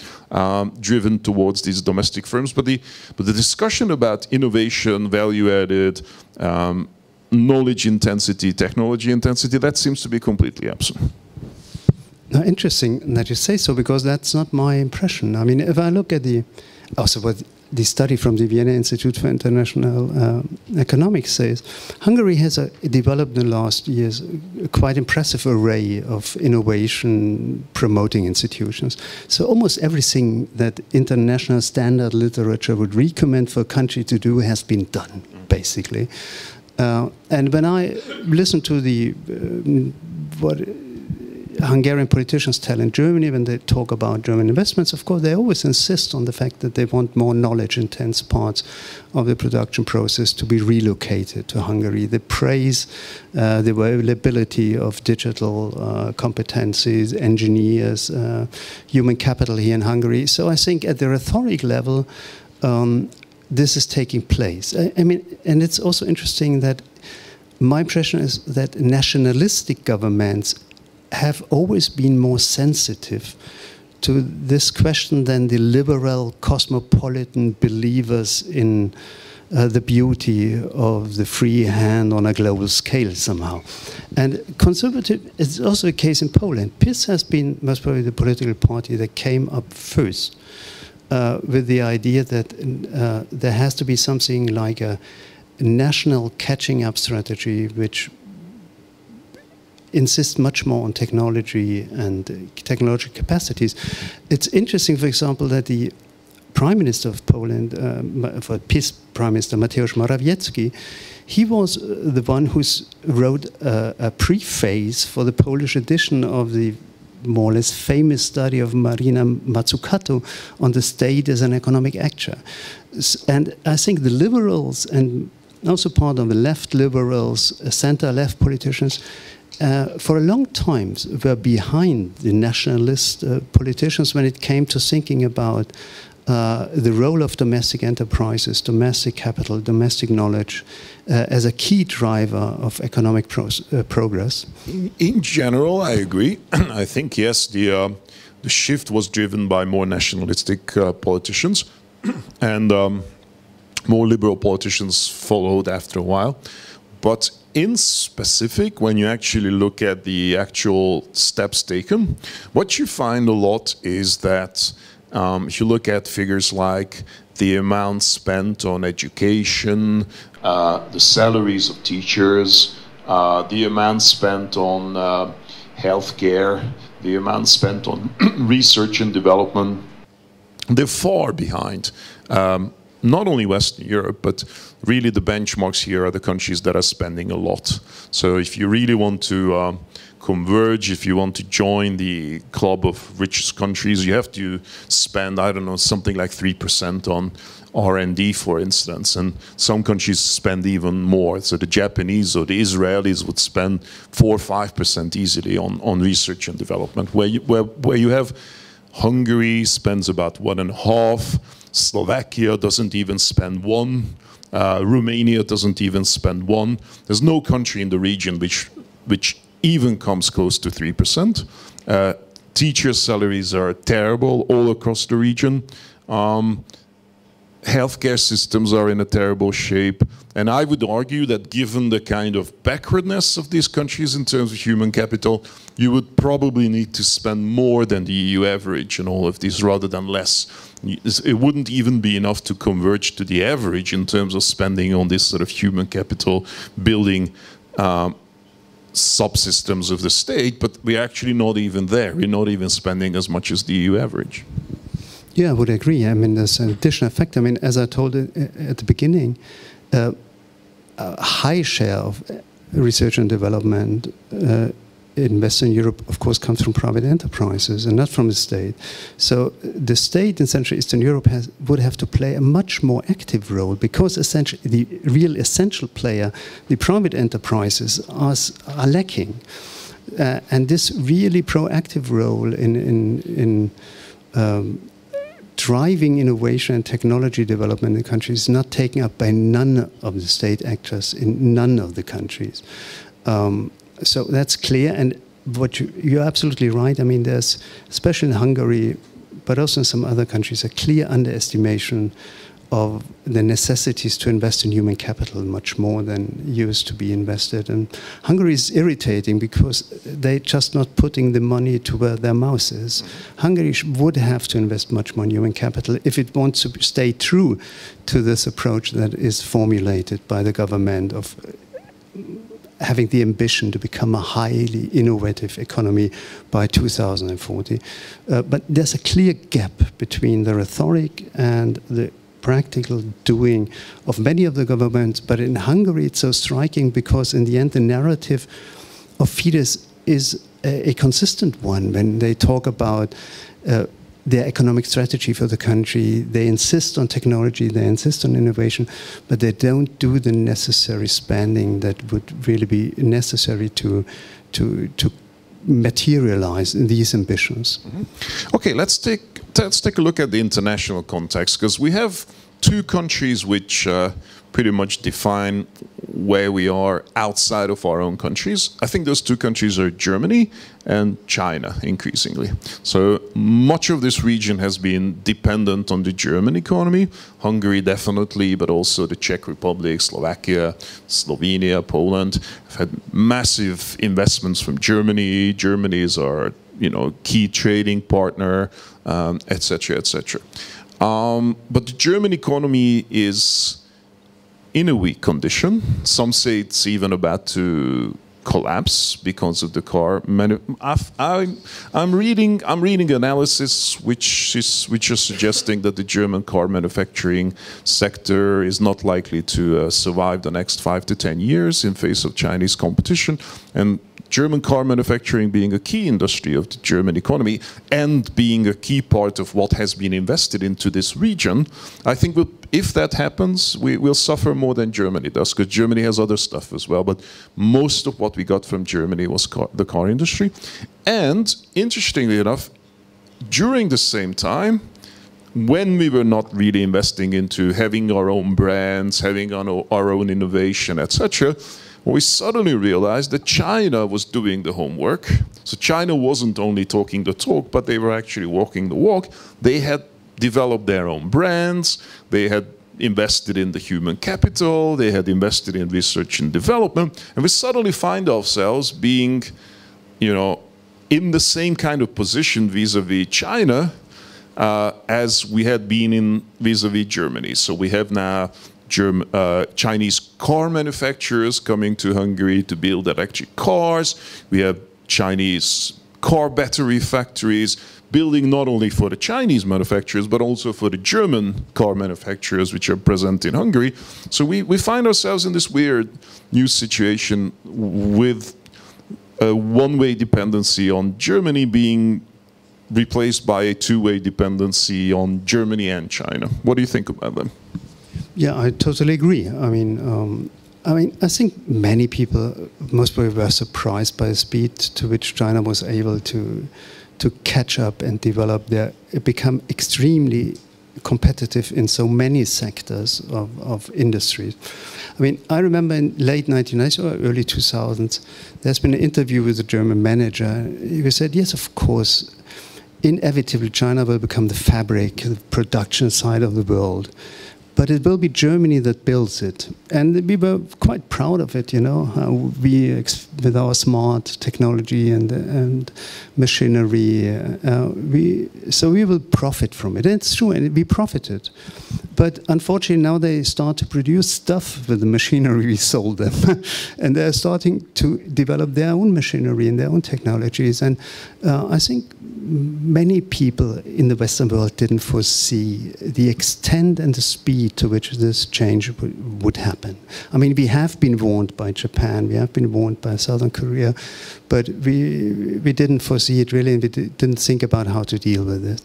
driven towards these domestic firms. But the discussion about innovation, value added, knowledge intensity, technology intensity, that seems to be completely absent. Now, interesting that you say so, because that's not my impression. I mean, if I look at the study from the Vienna Institute for International Economics says, Hungary has developed in the last years a quite impressive array of innovation promoting institutions. So almost everything that international standard literature would recommend for a country to do has been done, basically. And when I listen to what Hungarian politicians tell in Germany when they talk about German investments, of course, they always insist on the fact that they want more knowledge-intense parts of the production process to be relocated to Hungary. They praise the availability of digital competencies, engineers, human capital here in Hungary. So I think at the rhetoric level, this is taking place. I mean, and it's also interesting that my impression is that nationalistic governments have always been more sensitive to this question than the liberal cosmopolitan believers in the beauty of the free hand on a global scale somehow. And conservative is also a case in Poland. PiS has been most probably the political party that came up first with the idea that there has to be something like a national catching up strategy which insists much more on technology and technological capacities. It's interesting, for example, that the Prime Minister of Poland, for PiS Prime Minister Mateusz Morawiecki, he was the one who wrote a preface for the Polish edition of the more or less famous study of Marina Mazzucato on the state as an economic actor. And I think the liberals, and also part of the left liberals, center-left politicians, for a long time were behind the nationalist politicians when it came to thinking about the role of domestic enterprises, domestic capital, domestic knowledge as a key driver of economic progress. In general, I agree. I think, yes, the shift was driven by more nationalistic politicians, and more liberal politicians followed after a while. But in specific, when you actually look at the actual steps taken, what you find a lot is that if you look at figures like the amount spent on education, the salaries of teachers, the amount spent on healthcare, the amount spent on research and development, they're far behind not only Western Europe, but really the benchmarks here are the countries that are spending a lot. So if you really want to converge, if you want to join the club of richest countries, you have to spend, I don't know, something like 3% on R&D, for instance, and some countries spend even more. So the Japanese or the Israelis would spend 4 or 5% easily on research and development, where you have Hungary spends about 1.5%, Slovakia doesn't even spend 1%, Romania doesn't even spend 1%. There's no country in the region which even comes close to 3%. Teacher salaries are terrible all across the region. Healthcare systems are in a terrible shape. And I would argue that given the kind of backwardness of these countries in terms of human capital, you would probably need to spend more than the EU average in all of these rather than less. It wouldn't even be enough to converge to the average in terms of spending on this sort of human capital building subsystems of the state, but we're actually not even there. We're not even spending as much as the EU average. Yeah, I would agree. I mean, there's an additional effect. I mean, as I told at the beginning, a high share of research and development in Western Europe, of course, comes from private enterprises and not from the state. So the state in Central Eastern Europe would have to play a much more active role, because essentially the real essential player, the private enterprises, are lacking. And this really proactive role in driving innovation and technology development in the country is not taken up by none of the state actors in none of the countries. So that's clear, and you're absolutely right. I mean, there's, especially in Hungary, but also in some other countries, a clear underestimation of the necessities to invest in human capital much more than used to be invested. And Hungary is irritating because they're just not putting the money to where their mouth is. Hungary would have to invest much more in human capital if it wants to stay true to this approach that is formulated by the government of having the ambition to become a highly innovative economy by 2040. But there's a clear gap between the rhetoric and the practical doing of many of the governments. But in Hungary, it's so striking because in the end, the narrative of Fidesz is a consistent one. When they talk about their economic strategy for the country, they insist on technology, they insist on innovation, but they don't do the necessary spending that would really be necessary to materialize these ambitions. Mm-hmm. Okay, let's take a look at the international context, because we have two countries which pretty much define where we are outside of our own countries. I think those two countries are Germany and China, increasingly. So much of this region has been dependent on the German economy. Hungary definitely, but also the Czech Republic, Slovakia, Slovenia, Poland have had massive investments from Germany. Germany is our key trading partner, etc., etc. But the German economy is in a weak condition. Some say it's even about to collapse because of the car. I'm reading analysis which are suggesting that the German car manufacturing sector is not likely to survive the next 5 to 10 years in face of Chinese competition. And German car manufacturing being a key industry of the German economy and being a key part of what has been invested into this region, I think if that happens, we'll suffer more than Germany does, because Germany has other stuff as well. But most of what we got from Germany was the car industry. And interestingly enough, during the same time, when we were not really investing into having our own brands, having our own innovation, etc., we suddenly realized that China was doing the homework. So China wasn't only talking the talk, but they were actually walking the walk. They had developed their own brands. They had invested in the human capital. They had invested in research and development. And we suddenly find ourselves being, in the same kind of position vis-a-vis China as we had been in vis-a-vis Germany. So we have now Chinese car manufacturers coming to Hungary to build electric cars. We have Chinese car battery factories building not only for the Chinese manufacturers, but also for the German car manufacturers which are present in Hungary. So we find ourselves in this weird new situation with a one-way dependency on Germany being replaced by a two-way dependency on Germany and China. What do you think about them? Yeah, I totally agree. I mean, I think many people, most people, were surprised by the speed to which China was able to catch up and become extremely competitive in so many sectors of industries. I mean, I remember in late 1990s or early 2000s, there's been an interview with a German manager. He said, yes, of course, inevitably China will become the fabric, the production side of the world. But it will be Germany that builds it. And we were quite proud of it, how we, with our smart technology and machinery, so we will profit from it. And it's true, and we profited. But unfortunately, now they start to produce stuff with the machinery we sold them. And they're starting to develop their own machinery and their own technologies. And I think many people in the Western world didn't foresee the extent and the speed to which this change would happen. I mean, we have been warned by Japan, we have been warned by Southern Korea, but we didn't foresee it really, and we didn't think about how to deal with it.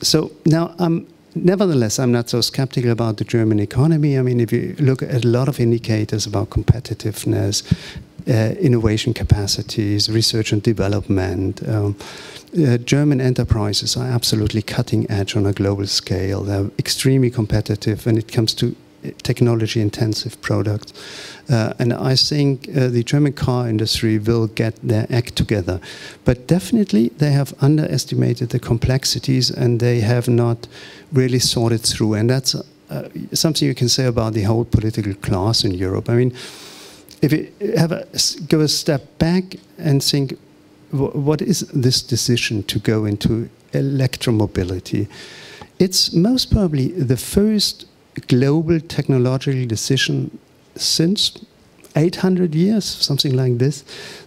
So now, nevertheless, I'm not so skeptical about the German economy. I mean, if you look at a lot of indicators about competitiveness, innovation capacities, research and development, German enterprises are absolutely cutting edge on a global scale. They're extremely competitive when it comes to technology-intensive products. And I think the German car industry will get their act together. But definitely they have underestimated the complexities and they have not really thought it through. And that's something you can say about the whole political class in Europe. I mean, if you go a step back and think, what is this decision to go into electromobility? It's most probably the first global technological decision since 800 years, something like this,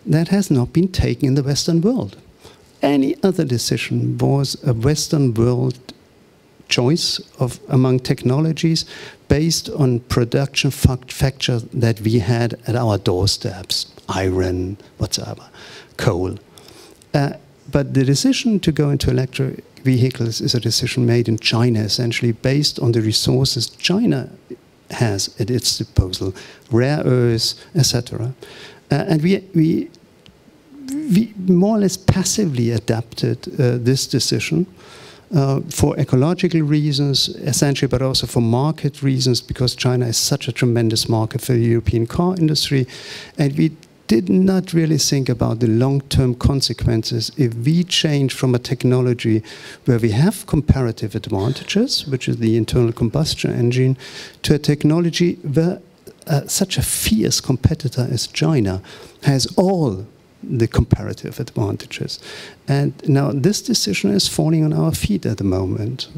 that has not been taken in the Western world. Any other decision was a Western world choice of among technologies based on production factors that we had at our doorsteps, iron, whatsoever, coal. But the decision to go into electric vehicles is a decision made in China, essentially based on the resources China has at its disposal, rare earths, etc. And we more or less passively adapted this decision for ecological reasons, essentially, but also for market reasons, because China is such a tremendous market for the European car industry. And we did not really think about the long-term consequences if we change from a technology where we have comparative advantages, which is the internal combustion engine, to a technology where such a fierce competitor as China has all the comparative advantages. And now this decision is falling on our feet at the moment.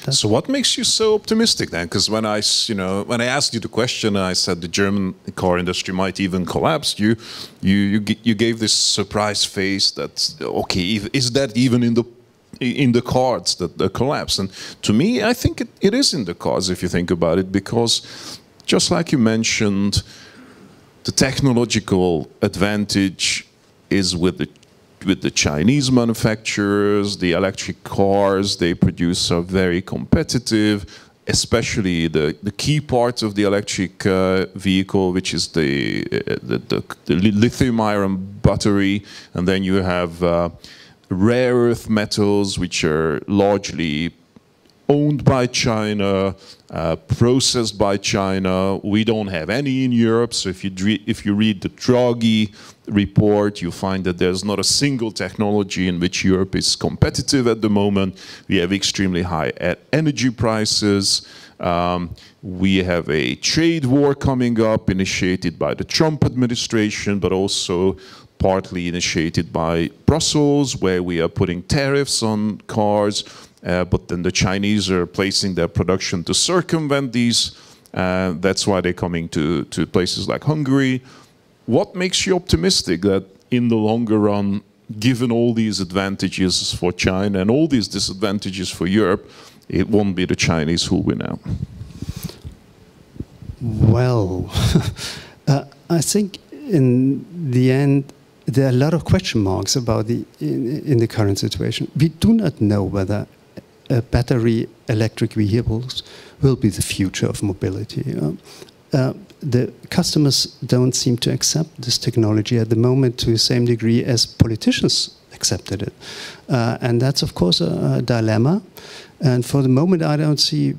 So what makes you so optimistic then? Because when I asked you the question, I said the German car industry might even collapse. You gave this surprise face that, okay, is that even in the cards, that the collapse? And to me, I think it is in the cards if you think about it, because just like you mentioned, the technological advantage is with the Chinese manufacturers. The electric cars they produce are very competitive, especially the key part of the electric vehicle, which is the lithium-ion battery, and then you have rare earth metals, which are largely owned by China, processed by China. We don't have any in Europe, so if you read the Draghi report, you find that there's not a single technology in which Europe is competitive at the moment. We have extremely high energy prices. We have a trade war coming up, initiated by the Trump administration, but also partly initiated by Brussels, where we are putting tariffs on cars. But then the Chinese are placing their production to circumvent these. That's why they're coming to places like Hungary. What makes you optimistic that in the longer run, given all these advantages for China and all these disadvantages for Europe, it won't be the Chinese who win out? Well, I think in the end, there are a lot of question marks about in the current situation. We do not know whether battery electric vehicles will be the future of mobility. The customers don't seem to accept this technology at the moment to the same degree as politicians accepted it. And that's, of course, a dilemma. And for the moment, I don't see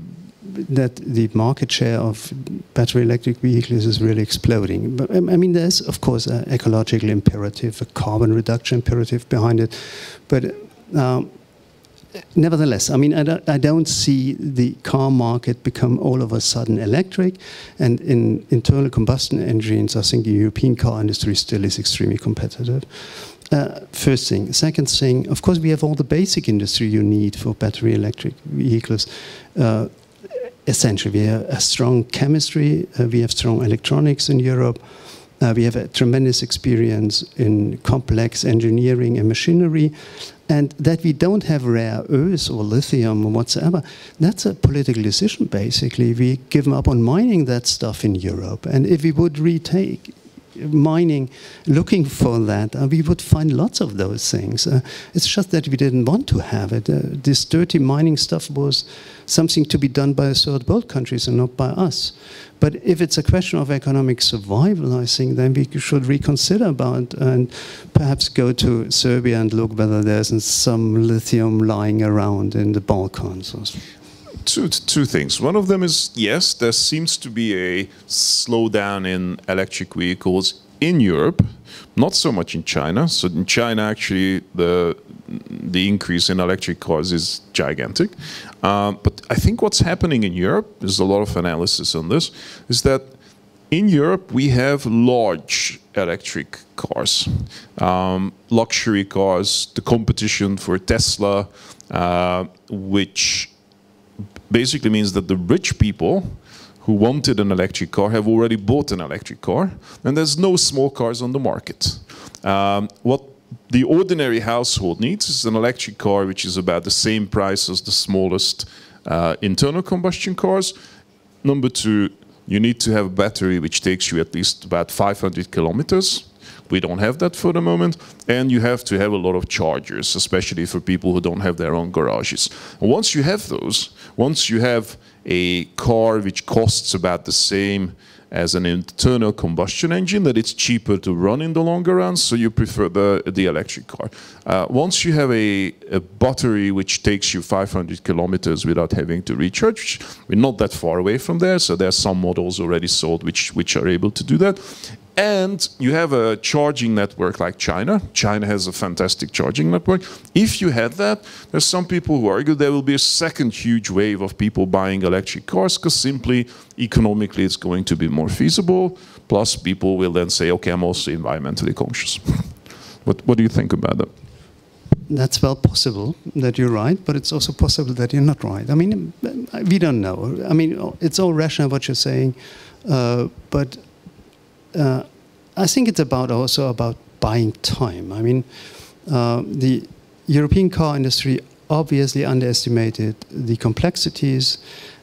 that the market share of battery electric vehicles is really exploding. But I mean, there's, of course, an ecological imperative, a carbon reduction imperative behind it. But nevertheless, I mean, I don't see the car market become all of a sudden electric. And in internal combustion engines, I think the European car industry still is extremely competitive. First thing. Second thing, of course, we have all the basic industry you need for battery electric vehicles. essentially, we have a strong chemistry, we have strong electronics in Europe, we have a tremendous experience in complex engineering and machinery, and that we don't have rare earths or lithium or whatsoever, that's a political decision, basically. We give up on mining that stuff in Europe, and if we would retake mining, looking for that, we would find lots of those things. It's just that we didn't want to have it. This dirty mining stuff was something to be done by third world countries and not by us. But if it's a question of economic survival, I think then we should reconsider about and perhaps go to Serbia and look whether there's some lithium lying around in the Balkans. Two things. One of them is, yes, there seems to be a slowdown in electric vehicles in Europe, not so much in China. So in China, actually, the increase in electric cars is gigantic. But I think what's happening in Europe, there's a lot of analysis on this, is that in Europe we have large electric cars, luxury cars, the competition for Tesla, which basically means that the rich people who wanted an electric car have already bought an electric car, and there's no small cars on the market. What the ordinary household needs is an electric car which is about the same price as the smallest internal combustion cars. Number two, you need to have a battery which takes you at least about 500 kilometers. We don't have that for the moment, and you have to have a lot of chargers, especially for people who don't have their own garages. And once you have those, once you have a car which costs about the same as an internal combustion engine, that it's cheaper to run in the longer run, so you prefer the electric car. Once you have a battery which takes you 500 kilometers without having to recharge, we're not that far away from there, so there are some models already sold which are able to do that. And you have a charging network like China. China has a fantastic charging network. If you had that, there's some people who argue there will be a second huge wave of people buying electric cars because simply economically it's going to be more feasible. Plus people will then say, okay, I'm also environmentally conscious. What do you think about that? That's well possible that you're right, but it's also possible that you're not right. I mean, we don't know. I mean, it's all rational what you're saying, but I think it's also about buying time. I mean, the European car industry obviously underestimated the complexities.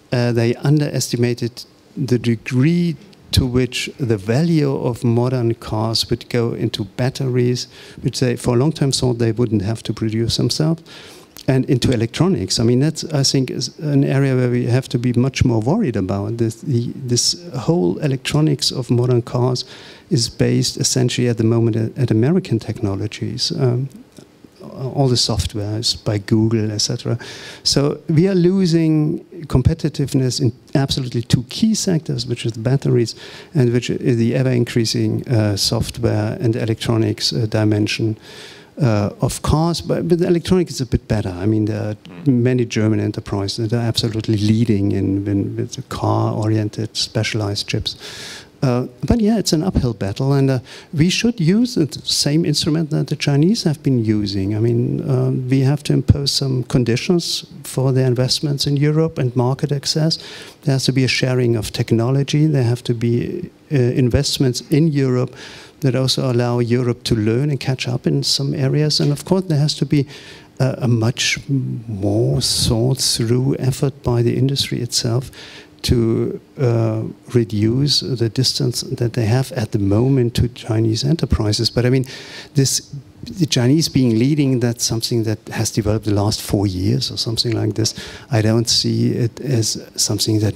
They underestimated the degree to which the value of modern cars would go into batteries, which they for a long time thought they wouldn't have to produce themselves, and into electronics. I mean, that's, I think, is an area where we have to be much more worried about. This whole electronics of modern cars is based essentially at the moment at American technologies. All the software is by Google, etc. So we are losing competitiveness in absolutely two key sectors, which is the batteries and which is the ever-increasing software and electronics dimension of cars. But the electronics is a bit better. I mean, there are many German enterprises that are absolutely leading with the car-oriented specialized chips. But yeah, it's an uphill battle, and we should use the same instrument that the Chinese have been using. I mean, we have to impose some conditions for their investments in Europe and market access. There has to be a sharing of technology. There have to be investments in Europe that also allow Europe to learn and catch up in some areas. And of course, there has to be a much more thought-through effort by the industry itself to reduce the distance that they have at the moment to Chinese enterprises. But I mean, the Chinese being leading, that's something that has developed the last 4 years or something like this. I don't see it as something that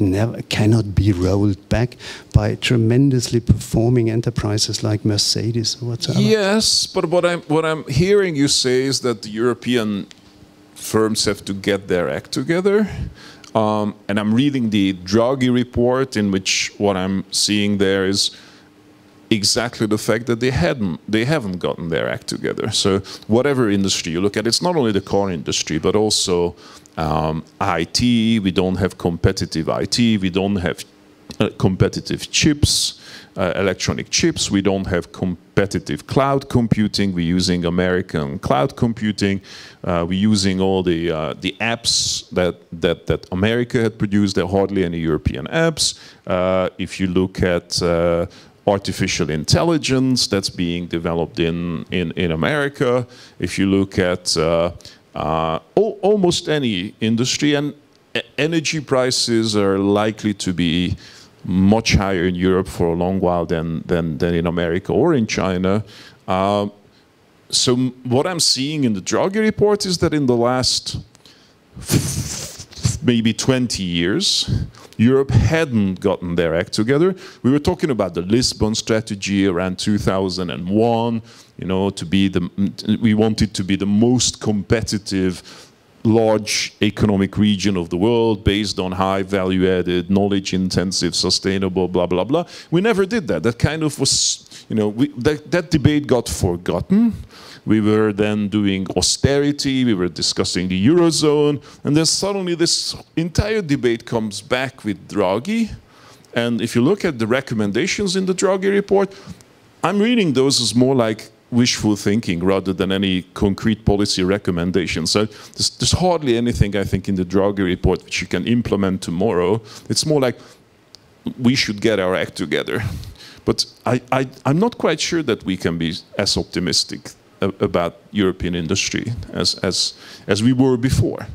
cannot be rolled back by tremendously performing enterprises like Mercedes or whatsoever. Yes, but what I'm hearing you say is that the European firms have to get their act together. And I'm reading the Draghi report, in which what I'm seeing there is exactly the fact that they haven't gotten their act together. So whatever industry you look at, it's not only the car industry, but also IT. We don't have competitive IT. We don't have competitive chips, electronic chips. We don't have competitive cloud computing. We're using American cloud computing. We're using all the apps that America had produced. There are hardly any European apps. If you look at artificial intelligence that's being developed in America, if you look at almost any industry, and energy prices are likely to be much higher in Europe for a long while than in America or in China. So what I'm seeing in the Draghi report is that in the last maybe 20 years, Europe hadn't gotten their act together. We were talking about the Lisbon strategy around 2001, you know, we wanted to be the most competitive large economic region of the world based on high value-added, knowledge-intensive, sustainable, blah, blah, blah. We never did that. That kind of was, you know, that debate got forgotten. We were then doing austerity, we were discussing the Eurozone, and then suddenly this entire debate comes back with Draghi. And if you look at the recommendations in the Draghi report, I'm reading those as more like wishful thinking rather than any concrete policy recommendations. So there's hardly anything, I think, in the Draghi report which you can implement tomorrow. It's more like we should get our act together. But I'm not quite sure that we can be as optimistic about European industry as we were before.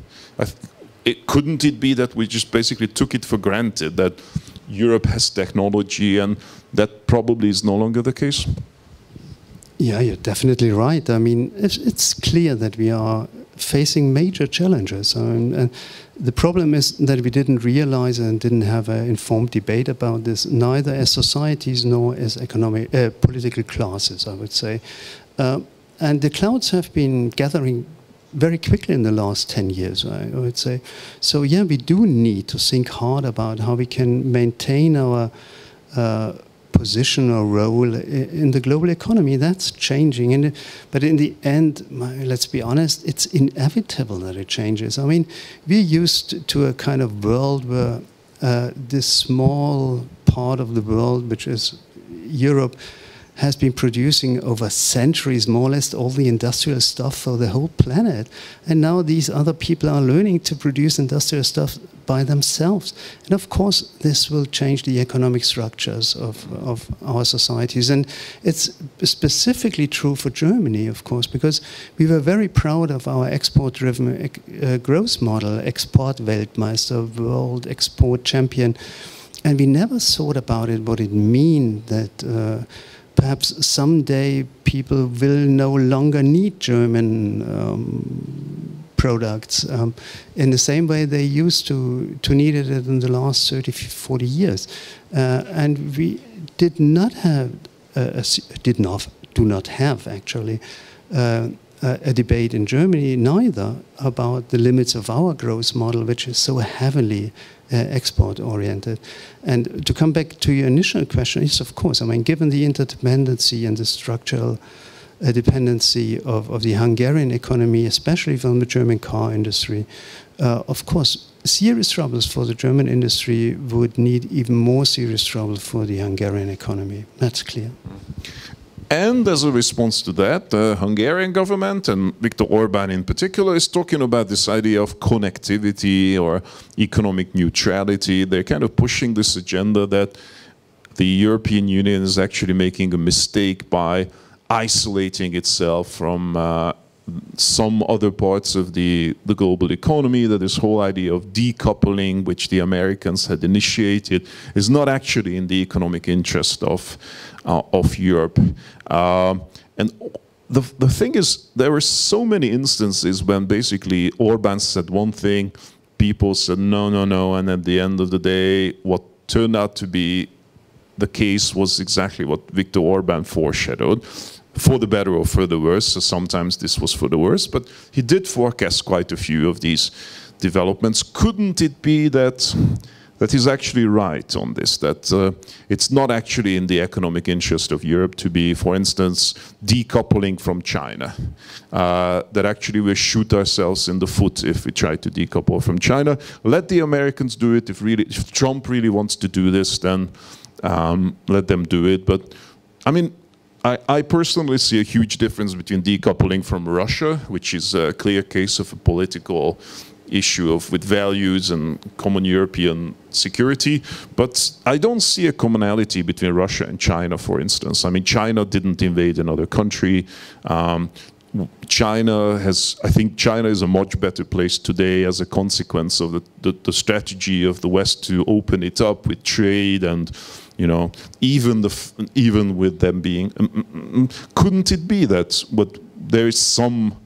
Couldn't it be that we just basically took it for granted that Europe has technology, and that probably is no longer the case? Yeah, you're definitely right. I mean, it's clear that we are facing major challenges. And the problem is that we didn't realize and didn't have an informed debate about this, neither as societies nor as political classes, I would say. And the clouds have been gathering very quickly in the last 10 years, I would say. So yeah, we do need to think hard about how we can maintain our position or role in the global economy. That's changing. But in the end, let's be honest, it's inevitable that it changes. I mean, we're used to a kind of world where this small part of the world, which is Europe, has been producing over centuries, more or less, all the industrial stuff for the whole planet. And now these other people are learning to produce industrial stuff by themselves. And of course, this will change the economic structures of our societies. And it's specifically true for Germany, of course, because we were very proud of our export-driven growth model, Export-Weltmeister, world export champion. And we never thought about it, what it means that perhaps someday people will no longer need German products in the same way they used to need it in the last 30, 40 years. And we did not have, do not have actually, a debate in Germany neither about the limits of our growth model, which is so heavily export-oriented. And to come back to your initial question, yes, of course, I mean, given the interdependency and the structural dependency of the Hungarian economy, especially from the German car industry, of course, serious troubles for the German industry would need even more serious trouble for the Hungarian economy. That's clear. And as a response to that, the Hungarian government, and Viktor Orbán in particular, is talking about this idea of connectivity or economic neutrality. They're kind of pushing this agenda that the European Union is actually making a mistake by isolating itself from some other parts of the global economy, that this whole idea of decoupling, which the Americans had initiated, is not actually in the economic interest of Europe. And the thing is, there were so many instances when basically Orbán said one thing, people said no, no, no, and at the end of the day, what turned out to be the case was exactly what Viktor Orbán foreshadowed, for the better or for the worse. So sometimes this was for the worse, but he did forecast quite a few of these developments. Couldn't it be that that he's actually right on this, that it's not actually in the economic interest of Europe to be, for instance, decoupling from China. That actually we shoot ourselves in the foot if we try to decouple from China. Let the Americans do it. If Trump really wants to do this, then let them do it. But I mean, I personally see a huge difference between decoupling from Russia, which is a clear case of a political issue with values and common European security, but I don't see a commonality between Russia and China, for instance. I mean, China didn't invade another country. I think China is a much better place today as a consequence of the strategy of the West to open it up with trade and, you know, even with them being, couldn't it be that there is some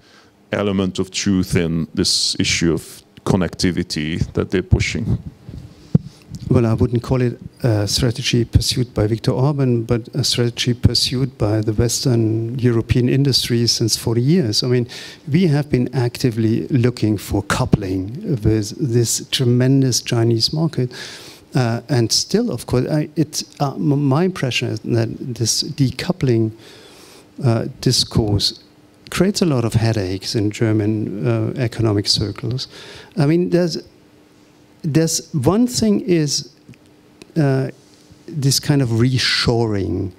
element of truth in this issue of connectivity that they're pushing? Well, I wouldn't call it a strategy pursued by Viktor Orban, but a strategy pursued by the Western European industry since 40 years. I mean, we have been actively looking for coupling with this tremendous Chinese market. And still, of course, my impression is that this decoupling discourse creates a lot of headaches in German economic circles. I mean, there's one thing is this kind of reshoring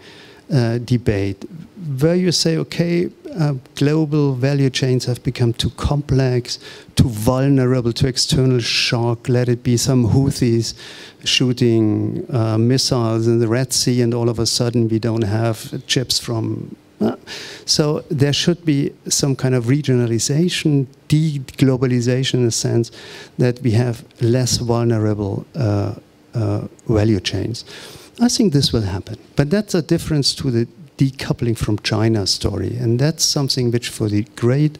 debate, where you say, okay, global value chains have become too complex, too vulnerable to external shock. Let it be some Houthis shooting missiles in the Red Sea, and all of a sudden we don't have chips from. So there should be some kind of regionalization, de-globalization in the sense that we have less vulnerable value chains. I think this will happen, but that's a difference to the decoupling from China story, and that's something which for the great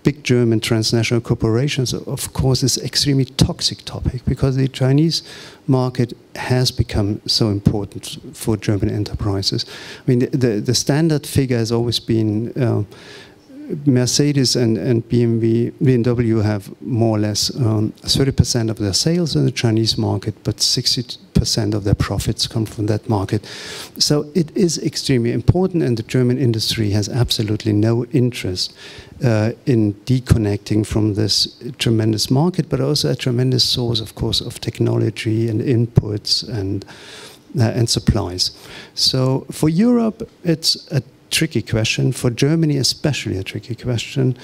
big German transnational corporations, of course, is extremely toxic topic, because the Chinese market has become so important for German enterprises. I mean, the standard figure has always been Mercedes and BMW have more or less 30% of their sales in the Chinese market, but 60% of their profits come from that market. So it is extremely important, and the German industry has absolutely no interest in deconnecting from this tremendous market, but also a tremendous source, of course, of technology and inputs and supplies. So for Europe, it's a tricky question. For Germany, especially a tricky question.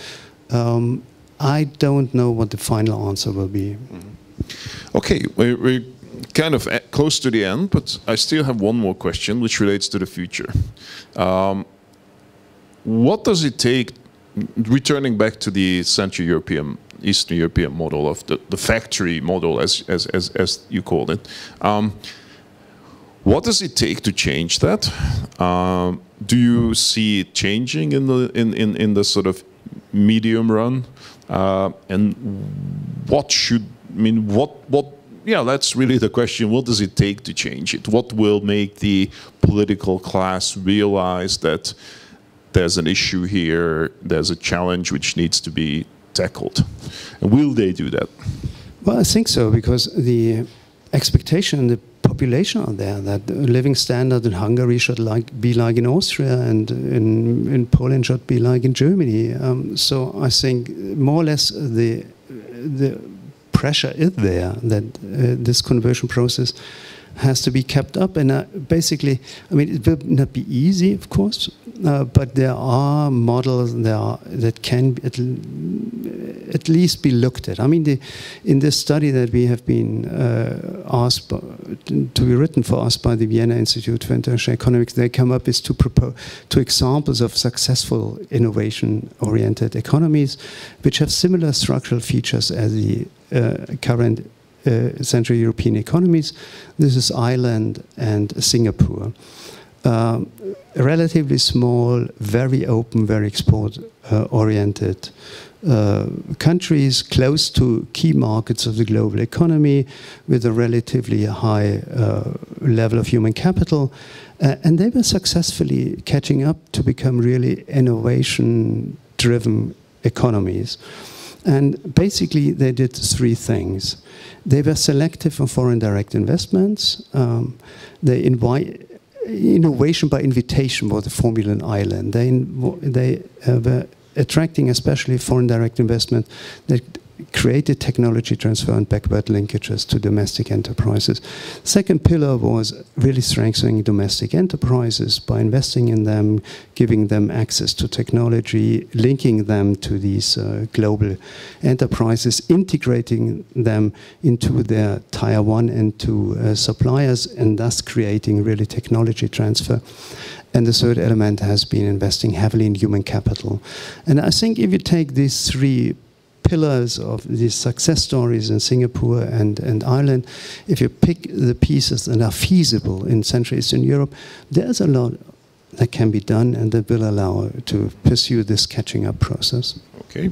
I don't know what the final answer will be. Mm-hmm. Okay, we're kind of close to the end, but I still have one more question which relates to the future. What does it take, returning back to the Central European, Eastern European model of the factory model, as you called it, what does it take to change that? Do you see it changing in the sort of medium run? And what should, I mean, yeah, that's really the question. What does it take to change it? What will make the political class realize that there's an issue here, there's a challenge which needs to be tackled? And will they do that? Well, I think so, because the expectation in the population are there that living standard in Hungary should be like in Austria, and in Poland should be like in Germany. So I think more or less the pressure is there that this conversion process has to be kept up. And basically, I mean, it will not be easy, of course, but there are models that can at least be looked at. I mean, in this study that we have been asked to be written for us by the Vienna Institute for International Economics, they come up with two examples of successful innovation-oriented economies which have similar structural features as the current Central European economies. This is Ireland and Singapore. Relatively small, very open, very export-oriented countries close to key markets of the global economy with a relatively high level of human capital. And they were successfully catching up to become really innovation-driven economies. And basically, they did three things. They were selective on foreign direct investments. They invite innovation by invitation was the formula in Ireland. They were attracting especially foreign direct investment that created technology transfer and backward linkages to domestic enterprises. Second pillar was really strengthening domestic enterprises by investing in them, giving them access to technology, linking them to these global enterprises, integrating them into their tier one and two suppliers, and thus creating really technology transfer. And the third element has been investing heavily in human capital. And I think if you take these three pillars of these success stories in Singapore and Ireland, if you pick the pieces that are feasible in Central Eastern Europe, there's a lot that can be done and that will allow to pursue this catching up process. Okay.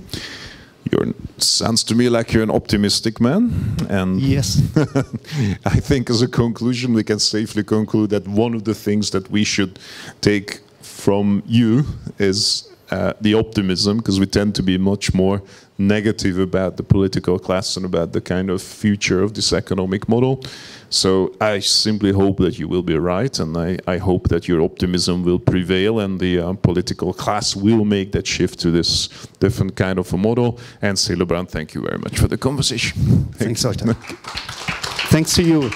Sounds to me like you're an optimistic man, and yes, I think as a conclusion we can safely conclude that one of the things that we should take from you is the optimism, because we tend to be much more negative about the political class and about the kind of future of this economic model. So I simply hope that you will be right, and I hope that your optimism will prevail and the political class will make that shift to this different kind of a model. And Hillebrand, thank you very much for the conversation. Thanks, Zoltán. Thanks to you.